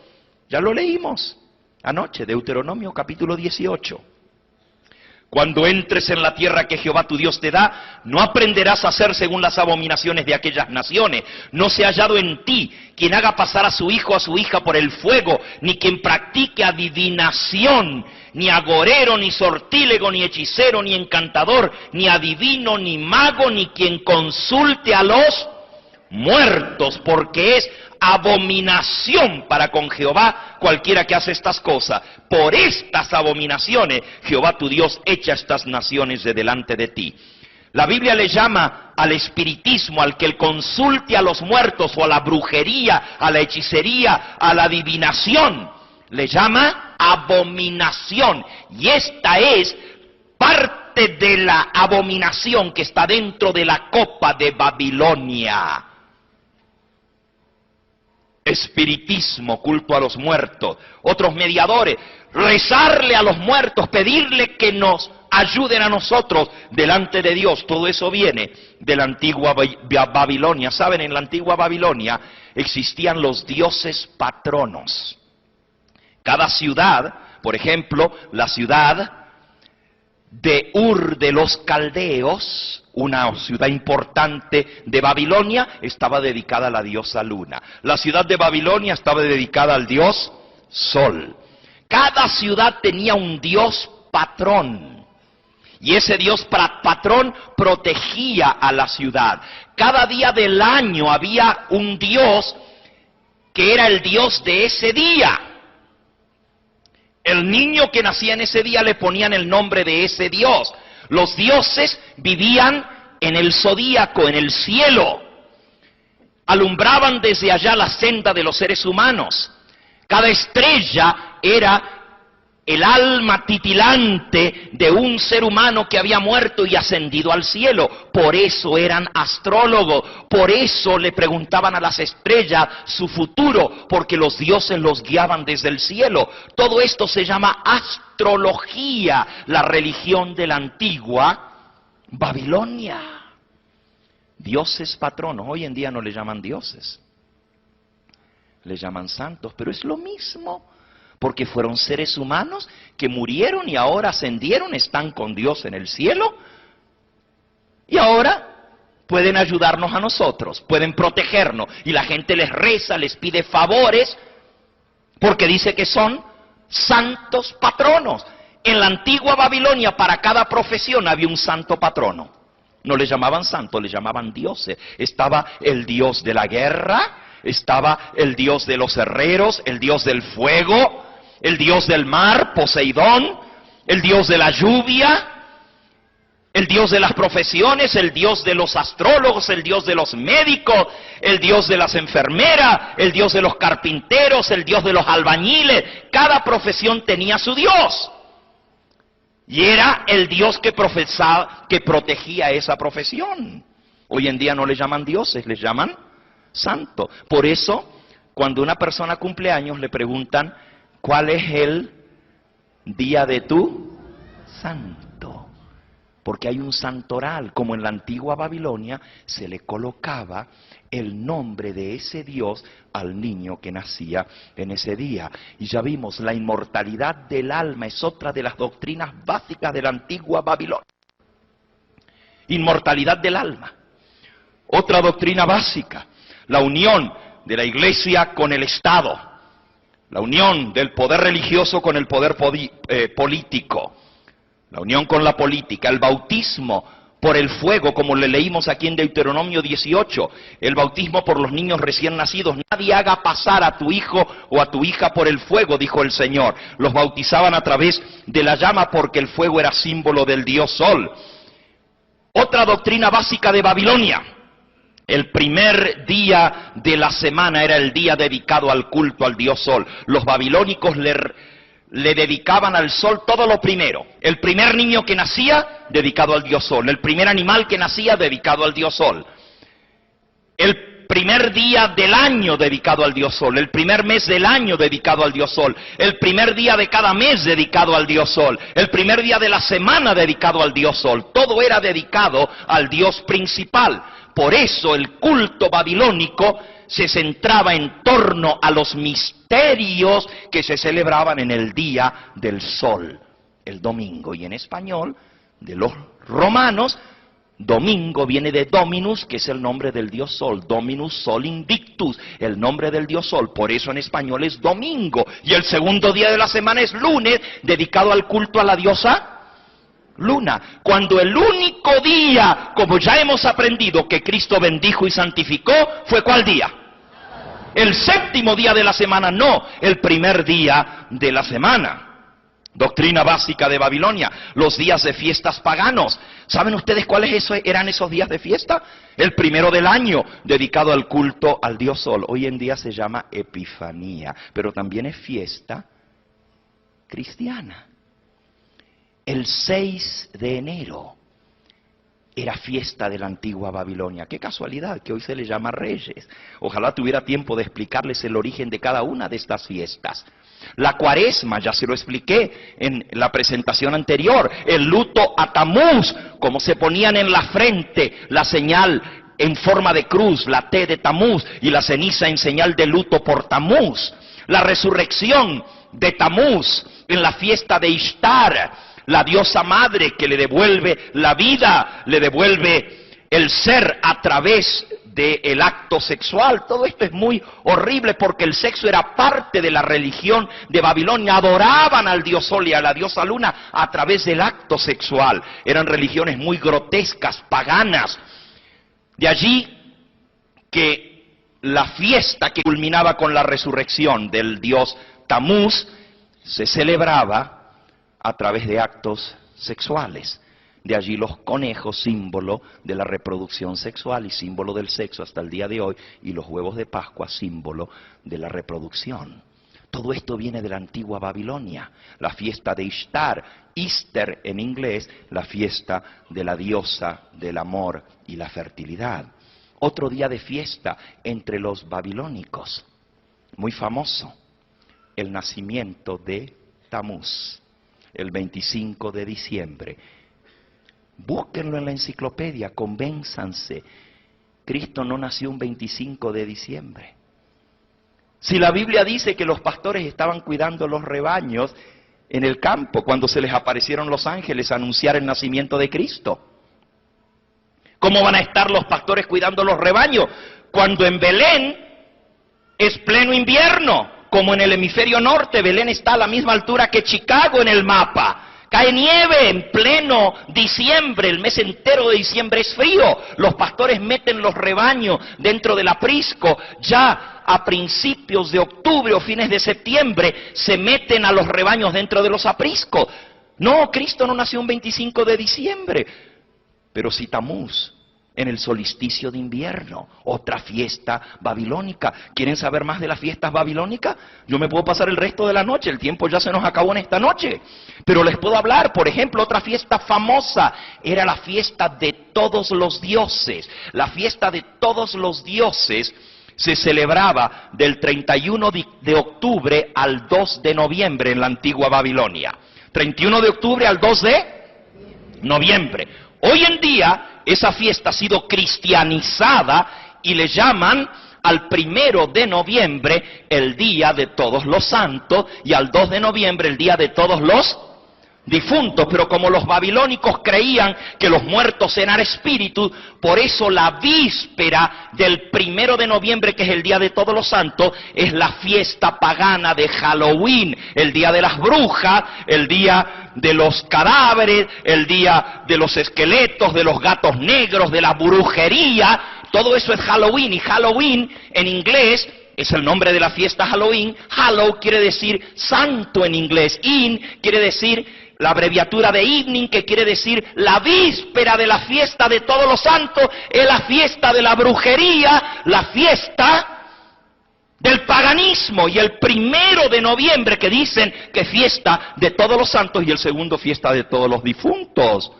Ya lo leímos anoche, Deuteronomio capítulo 18. Cuando entres en la tierra que Jehová tu Dios te da, no aprenderás a hacer según las abominaciones de aquellas naciones. No se ha hallado en ti quien haga pasar a su hijo o a su hija por el fuego, ni quien practique adivinación, ni agorero, ni sortílego, ni hechicero, ni encantador, ni adivino, ni mago, ni quien consulte a los muertos, porque es abominación para con Jehová cualquiera que hace estas cosas. Por estas abominaciones Jehová tu Dios echa estas naciones de delante de ti. La Biblia le llama al espiritismo, al que el consulte a los muertos, o a la brujería, a la hechicería, a la adivinación, le llama abominación. Y esta es parte de la abominación que está dentro de la copa de Babilonia. Espiritismo, culto a los muertos. Otros mediadores, rezarle a los muertos, pedirle que nos ayuden a nosotros delante de Dios. Todo eso viene de la antigua Babilonia. ¿Saben? En la antigua Babilonia existían los dioses patronos. Cada ciudad, por ejemplo, la ciudad de Ur de los Caldeos, una ciudad importante de Babilonia, estaba dedicada a la diosa Luna. La ciudad de Babilonia estaba dedicada al dios Sol. Cada ciudad tenía un dios patrón. Y ese dios patrón protegía a la ciudad. Cada día del año había un dios que era el dios de ese día. El niño que nacía en ese día le ponían el nombre de ese dios. Los dioses vivían en el zodíaco, en el cielo. Alumbraban desde allá la senda de los seres humanos. Cada estrella era el alma titilante de un ser humano que había muerto y ascendido al cielo. Por eso eran astrólogos, por eso le preguntaban a las estrellas su futuro, porque los dioses los guiaban desde el cielo. Todo esto se llama astrología, la religión de la antigua Babilonia. Dioses patronos, hoy en día no le llaman dioses, le llaman santos, pero es lo mismo. Porque fueron seres humanos que murieron y ahora ascendieron, están con Dios en el cielo. Y ahora pueden ayudarnos a nosotros, pueden protegernos. Y la gente les reza, les pide favores, porque dice que son santos patronos. En la antigua Babilonia, para cada profesión había un santo patrono. No le llamaban santos, le llamaban dioses. Estaba el dios de la guerra, estaba el dios de los herreros, el dios del fuego, el dios del mar, Poseidón, el dios de la lluvia, el dios de las profesiones, el dios de los astrólogos, el dios de los médicos, el dios de las enfermeras, el dios de los carpinteros, el dios de los albañiles. Cada profesión tenía su dios. Y era el dios que protegía esa profesión. Hoy en día no le llaman dioses, le llaman santos. Por eso, cuando una persona cumple años, le preguntan: ¿cuál es el día de tu santo? Porque hay un santoral, como en la antigua Babilonia, se le colocaba el nombre de ese Dios al niño que nacía en ese día. Y ya vimos, la inmortalidad del alma es otra de las doctrinas básicas de la antigua Babilonia. Inmortalidad del alma. Otra doctrina básica, la unión de la iglesia con el Estado. La unión del poder religioso con el poder político. La unión con la política. El bautismo por el fuego, como le leímos aquí en Deuteronomio 18. El bautismo por los niños recién nacidos. Nadie haga pasar a tu hijo o a tu hija por el fuego, dijo el Señor. Los bautizaban a través de la llama porque el fuego era símbolo del dios Sol. Otra doctrina básica de Babilonia. El primer día de la semana era el día dedicado al culto al dios Sol. Los babilónicos le dedicaban al Sol todo lo primero. El primer niño que nacía, dedicado al dios Sol. El primer animal que nacía, dedicado al dios Sol. El primer día del año, dedicado al dios Sol. El primer mes del año, dedicado al dios Sol. El primer día de cada mes, dedicado al dios Sol. El primer día de la semana, dedicado al dios Sol. Todo era dedicado al dios principal. Por eso el culto babilónico se centraba en torno a los misterios que se celebraban en el día del sol, el domingo. Y en español, de los romanos, domingo viene de Dominus, que es el nombre del dios sol. Dominus Sol Invictus, el nombre del dios sol. Por eso en español es domingo. Y el segundo día de la semana es lunes, dedicado al culto a la diosa Luna. Cuando el único día, como ya hemos aprendido, que Cristo bendijo y santificó, fue ¿cuál día? El séptimo día de la semana, no, el primer día de la semana. Doctrina básica de Babilonia, los días de fiestas paganos. ¿Saben ustedes cuáles eran esos días de fiesta? El primero del año, dedicado al culto al dios Sol. Hoy en día se llama Epifanía, pero también es fiesta cristiana. El 6 de enero era fiesta de la antigua Babilonia. Qué casualidad que hoy se le llama Reyes. Ojalá tuviera tiempo de explicarles el origen de cada una de estas fiestas. La Cuaresma, ya se lo expliqué en la presentación anterior. El luto a Tamuz, como se ponían en la frente la señal en forma de cruz, la T de Tamuz, y la ceniza en señal de luto por Tamuz. La resurrección de Tamuz en la fiesta de Ishtar, la diosa madre que le devuelve la vida, le devuelve el ser a través del acto sexual. Todo esto es muy horrible porque el sexo era parte de la religión de Babilonia. Adoraban al dios Sol y a la diosa Luna a través del acto sexual. Eran religiones muy grotescas, paganas. De allí que la fiesta que culminaba con la resurrección del dios Tamuz se celebraba a través de actos sexuales. De allí los conejos, símbolo de la reproducción sexual y símbolo del sexo hasta el día de hoy, y los huevos de Pascua, símbolo de la reproducción. Todo esto viene de la antigua Babilonia, la fiesta de Ishtar, Easter en inglés, la fiesta de la diosa del amor y la fertilidad. Otro día de fiesta entre los babilónicos, muy famoso, el nacimiento de Tamuz, el 25 de diciembre. Búsquenlo en la enciclopedia, convénzanse. Cristo no nació un 25 de diciembre. Si la Biblia dice que los pastores estaban cuidando los rebaños en el campo cuando se les aparecieron los ángeles a anunciar el nacimiento de Cristo, ¿cómo van a estar los pastores cuidando los rebaños cuando en Belén es pleno invierno? Como en el hemisferio norte, Belén está a la misma altura que Chicago en el mapa. Cae nieve en pleno diciembre, el mes entero de diciembre es frío. Los pastores meten los rebaños dentro del aprisco. Ya a principios de octubre o fines de septiembre se meten a los rebaños dentro de los apriscos. No, Cristo no nació un 25 de diciembre, pero sí Tamuz, en el solsticio de invierno, otra fiesta babilónica. ¿Quieren saber más de las fiestas babilónicas? Yo me puedo pasar el resto de la noche, el tiempo ya se nos acabó en esta noche. Pero les puedo hablar, por ejemplo, otra fiesta famosa era la fiesta de todos los dioses. La fiesta de todos los dioses se celebraba del 31 de octubre al 2 de noviembre en la antigua Babilonia. 31 de octubre al 2 de noviembre. Hoy en día esa fiesta ha sido cristianizada y le llaman al 1 de noviembre el Día de Todos los Santos y al 2 de noviembre el Día de Todos los Difuntos. Pero como los babilónicos creían que los muertos eran espíritus, por eso la víspera del 1 de noviembre, que es el Día de Todos los Santos, es la fiesta pagana de Halloween, el Día de las Brujas, el Día de los cadáveres, el Día de los esqueletos, de los gatos negros, de la brujería. Todo eso es Halloween, y Halloween en inglés es el nombre de la fiesta Halloween. Hallow quiere decir santo en inglés. In quiere decir la abreviatura de evening, que quiere decir la víspera de la fiesta de todos los santos, es la fiesta de la brujería, la fiesta del paganismo. Y el 1 de noviembre, que dicen que fiesta de todos los santos, y el segundo fiesta de todos los difuntos.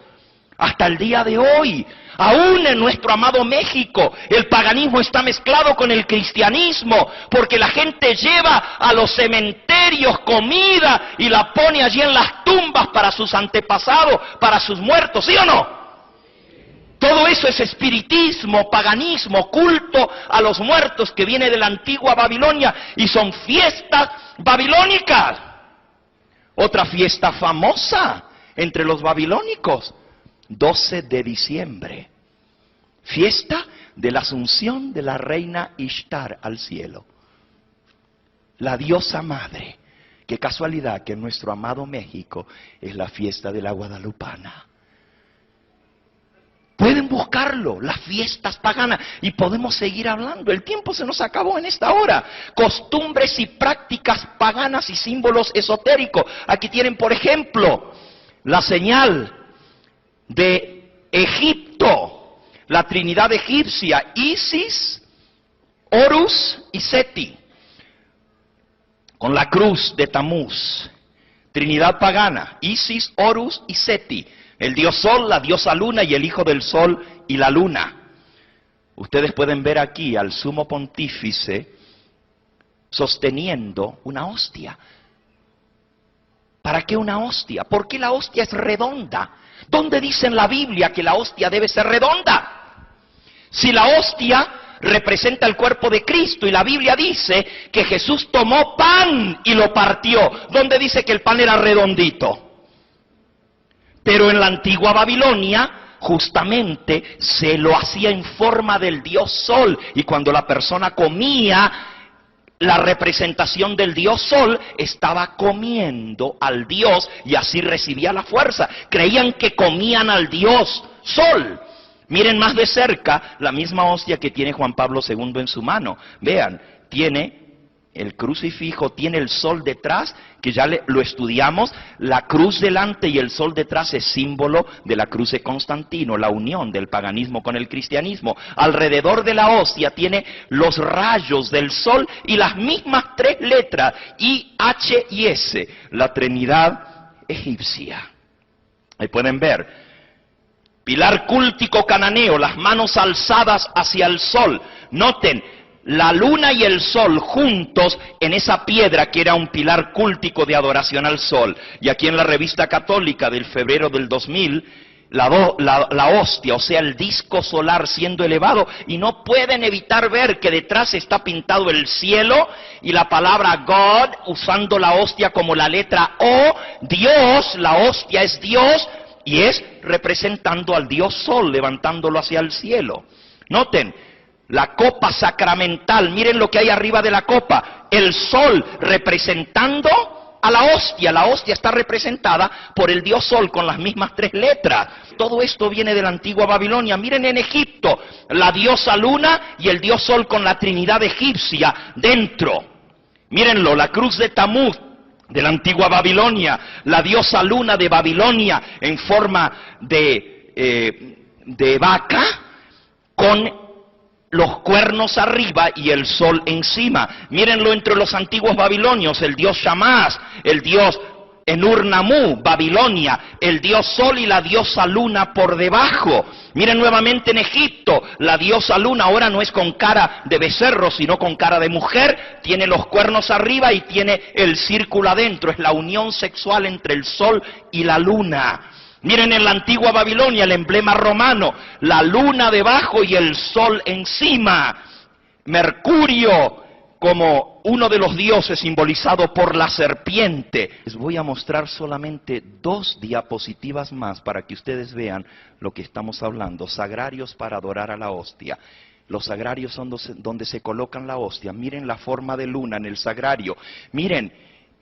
Hasta el día de hoy, aún en nuestro amado México, el paganismo está mezclado con el cristianismo, porque la gente lleva a los cementerios comida y la pone allí en las tumbas para sus antepasados, para sus muertos, ¿sí o no? Todo eso es espiritismo, paganismo, culto a los muertos que viene de la antigua Babilonia, y son fiestas babilónicas. Otra fiesta famosa entre los babilónicos, 12 de diciembre, fiesta de la asunción de la reina Ishtar al cielo, la diosa madre. Qué casualidad que en nuestro amado México es la fiesta de la guadalupana. Pueden buscarlo, las fiestas paganas, y podemos seguir hablando. El tiempo se nos acabó en esta hora. Costumbres y prácticas paganas y símbolos esotéricos. Aquí tienen, por ejemplo, la señal de Egipto, la Trinidad egipcia, Isis, Horus y Seti, con la cruz de Tamuz. Trinidad pagana, Isis, Horus y Seti, el dios Sol, la diosa Luna y el hijo del Sol y la Luna. Ustedes pueden ver aquí al sumo pontífice sosteniendo una hostia. ¿Para qué una hostia? ¿Por qué la hostia es redonda? ¿Dónde dice en la Biblia que la hostia debe ser redonda? Si la hostia representa el cuerpo de Cristo y la Biblia dice que Jesús tomó pan y lo partió, ¿dónde dice que el pan era redondito? Pero en la antigua Babilonia justamente se lo hacía en forma del dios Sol, y cuando la persona comía, la representación del dios Sol estaba comiendo al dios y así recibía la fuerza. Creían que comían al dios Sol. Miren más de cerca la misma hostia que tiene Juan Pablo II en su mano. Vean, tiene El crucifijo tiene el sol detrás, que ya lo estudiamos, la cruz delante y el sol detrás es símbolo de la cruz de Constantino, la unión del paganismo con el cristianismo. Alrededor de la hostia tiene los rayos del sol y las mismas tres letras, I, H y S, la Trinidad egipcia. Ahí pueden ver, pilar cúltico cananeo, las manos alzadas hacia el sol. Noten, la luna y el sol juntos en esa piedra que era un pilar cúltico de adoración al sol. Y aquí en la revista católica del febrero del 2000, la hostia, o sea el disco solar siendo elevado, y no pueden evitar ver que detrás está pintado el cielo y la palabra God, usando la hostia como la letra O, Dios, la hostia es Dios, y es representando al Dios Sol, levantándolo hacia el cielo. Noten, la copa sacramental, miren lo que hay arriba de la copa, el sol representando a la hostia está representada por el dios Sol con las mismas tres letras. Todo esto viene de la antigua Babilonia. Miren en Egipto, la diosa luna y el dios Sol con la Trinidad egipcia dentro. Mírenlo, la cruz de Tamuz de la antigua Babilonia, la diosa luna de Babilonia en forma de vaca con los cuernos arriba y el sol encima. Mírenlo entre los antiguos babilonios, el dios Shamash, el dios Enur-Namú, Babilonia, el dios sol y la diosa luna por debajo. Miren nuevamente en Egipto, la diosa luna ahora no es con cara de becerro, sino con cara de mujer, tiene los cuernos arriba y tiene el círculo adentro, es la unión sexual entre el sol y la luna. Miren en la antigua Babilonia el emblema romano, la luna debajo y el sol encima. Mercurio como uno de los dioses simbolizado por la serpiente. Les voy a mostrar solamente 2 diapositivas más para que ustedes vean lo que estamos hablando. Sagrarios para adorar a la hostia. Los sagrarios son donde se colocan la hostia. Miren la forma de luna en el sagrario. Miren,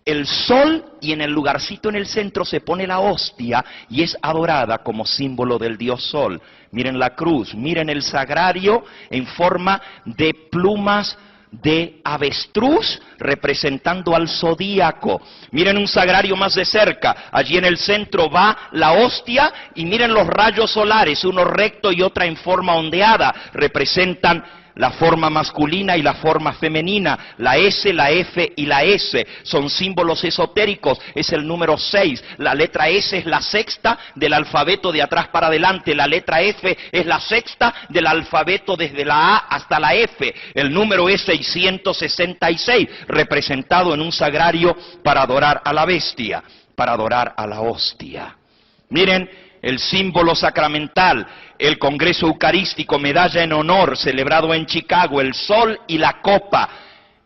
el sol y en el lugarcito en el centro se pone la hostia y es adorada como símbolo del dios sol. Miren la cruz, miren el sagrario en forma de plumas de avestruz representando al zodíaco. Miren un sagrario más de cerca, allí en el centro va la hostia y miren los rayos solares, uno recto y otra en forma ondeada, representan la forma masculina y la forma femenina, la S, la F y la S, son símbolos esotéricos, es el número 6, la letra S es la sexta del alfabeto de atrás para adelante, la letra F es la sexta del alfabeto desde la A hasta la F, el número es 666, representado en un sagrario para adorar a la bestia, para adorar a la hostia. Miren, el símbolo sacramental, el Congreso Eucarístico, medalla en honor, celebrado en Chicago, el sol y la copa.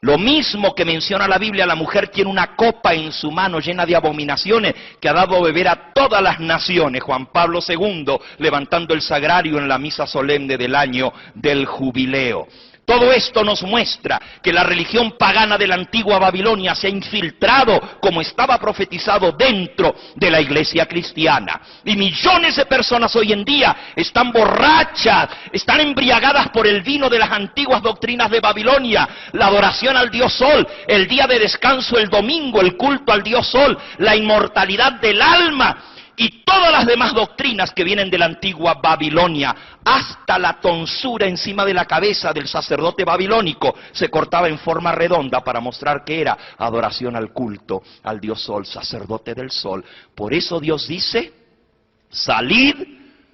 Lo mismo que menciona la Biblia, la mujer tiene una copa en su mano llena de abominaciones que ha dado a beber a todas las naciones. Juan Pablo II levantando el sagrario en la misa solemne del año del jubileo. Todo esto nos muestra que la religión pagana de la antigua Babilonia se ha infiltrado, como estaba profetizado, dentro de la iglesia cristiana. Y millones de personas hoy en día están borrachas, están embriagadas por el vino de las antiguas doctrinas de Babilonia. La adoración al dios sol, el día de descanso el domingo, el culto al dios sol, la inmortalidad del alma y todas las demás doctrinas que vienen de la antigua Babilonia. Hasta la tonsura encima de la cabeza del sacerdote babilónico se cortaba en forma redonda para mostrar que era adoración al culto al dios sol, sacerdote del sol. Por eso Dios dice, salid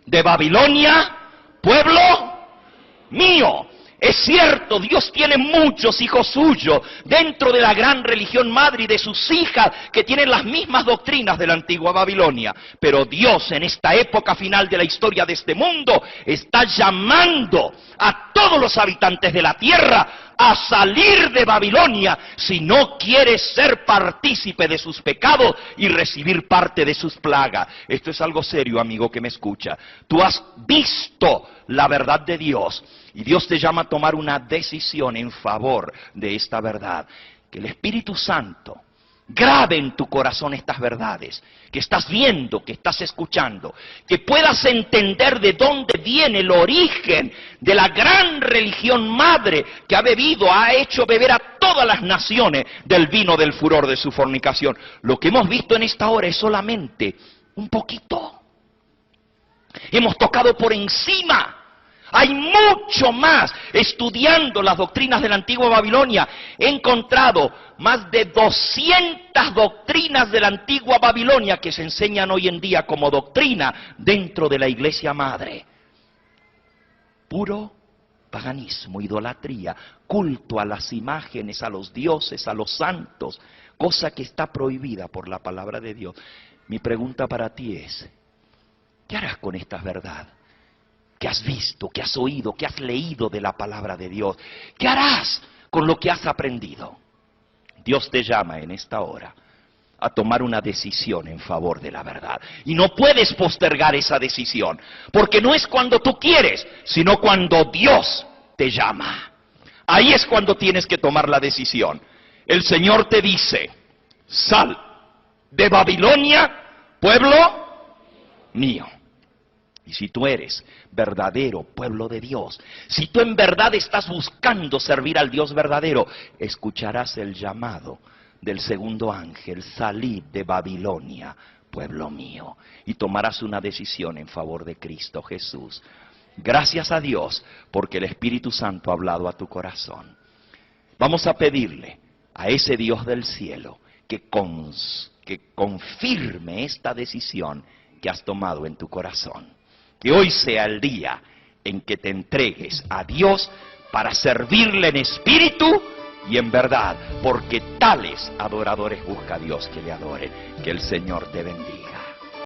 de Babilonia, pueblo mío. Es cierto, Dios tiene muchos hijos suyos dentro de la gran religión madre y de sus hijas que tienen las mismas doctrinas de la antigua Babilonia. Pero Dios en esta época final de la historia de este mundo está llamando a todos los habitantes de la tierra a salir de Babilonia si no quieres ser partícipe de sus pecados y recibir parte de sus plagas. Esto es algo serio, amigo que me escucha. Tú has visto la verdad de Dios y Dios te llama a tomar una decisión en favor de esta verdad. Que el Espíritu Santo grabe en tu corazón estas verdades que estás viendo, que estás escuchando, que puedas entender de dónde viene el origen de la gran religión madre que ha hecho beber a todas las naciones del vino del furor de su fornicación. Lo que hemos visto en esta hora es solamente un poquito. Hemos tocado por encima. Hay mucho más. Estudiando las doctrinas de la antigua Babilonia, he encontrado más de 200 doctrinas de la antigua Babilonia que se enseñan hoy en día como doctrina dentro de la iglesia madre. Puro paganismo, idolatría, culto a las imágenes, a los dioses, a los santos, cosa que está prohibida por la palabra de Dios. Mi pregunta para ti es, ¿qué harás con esta verdad? ¿Qué has visto, qué has oído, qué has leído de la palabra de Dios? ¿Qué harás con lo que has aprendido? Dios te llama en esta hora a tomar una decisión en favor de la verdad. Y no puedes postergar esa decisión, porque no es cuando tú quieres, sino cuando Dios te llama. Ahí es cuando tienes que tomar la decisión. El Señor te dice, sal de Babilonia, pueblo mío. Y si tú eres verdadero pueblo de Dios, si tú en verdad estás buscando servir al Dios verdadero, escucharás el llamado del segundo ángel, salid de Babilonia, pueblo mío, y tomarás una decisión en favor de Cristo Jesús. Gracias a Dios, porque el Espíritu Santo ha hablado a tu corazón. Vamos a pedirle a ese Dios del cielo que confirme esta decisión que has tomado en tu corazón. Que hoy sea el día en que te entregues a Dios para servirle en espíritu y en verdad, porque tales adoradores busca a Dios que le adoren. Que el Señor te bendiga.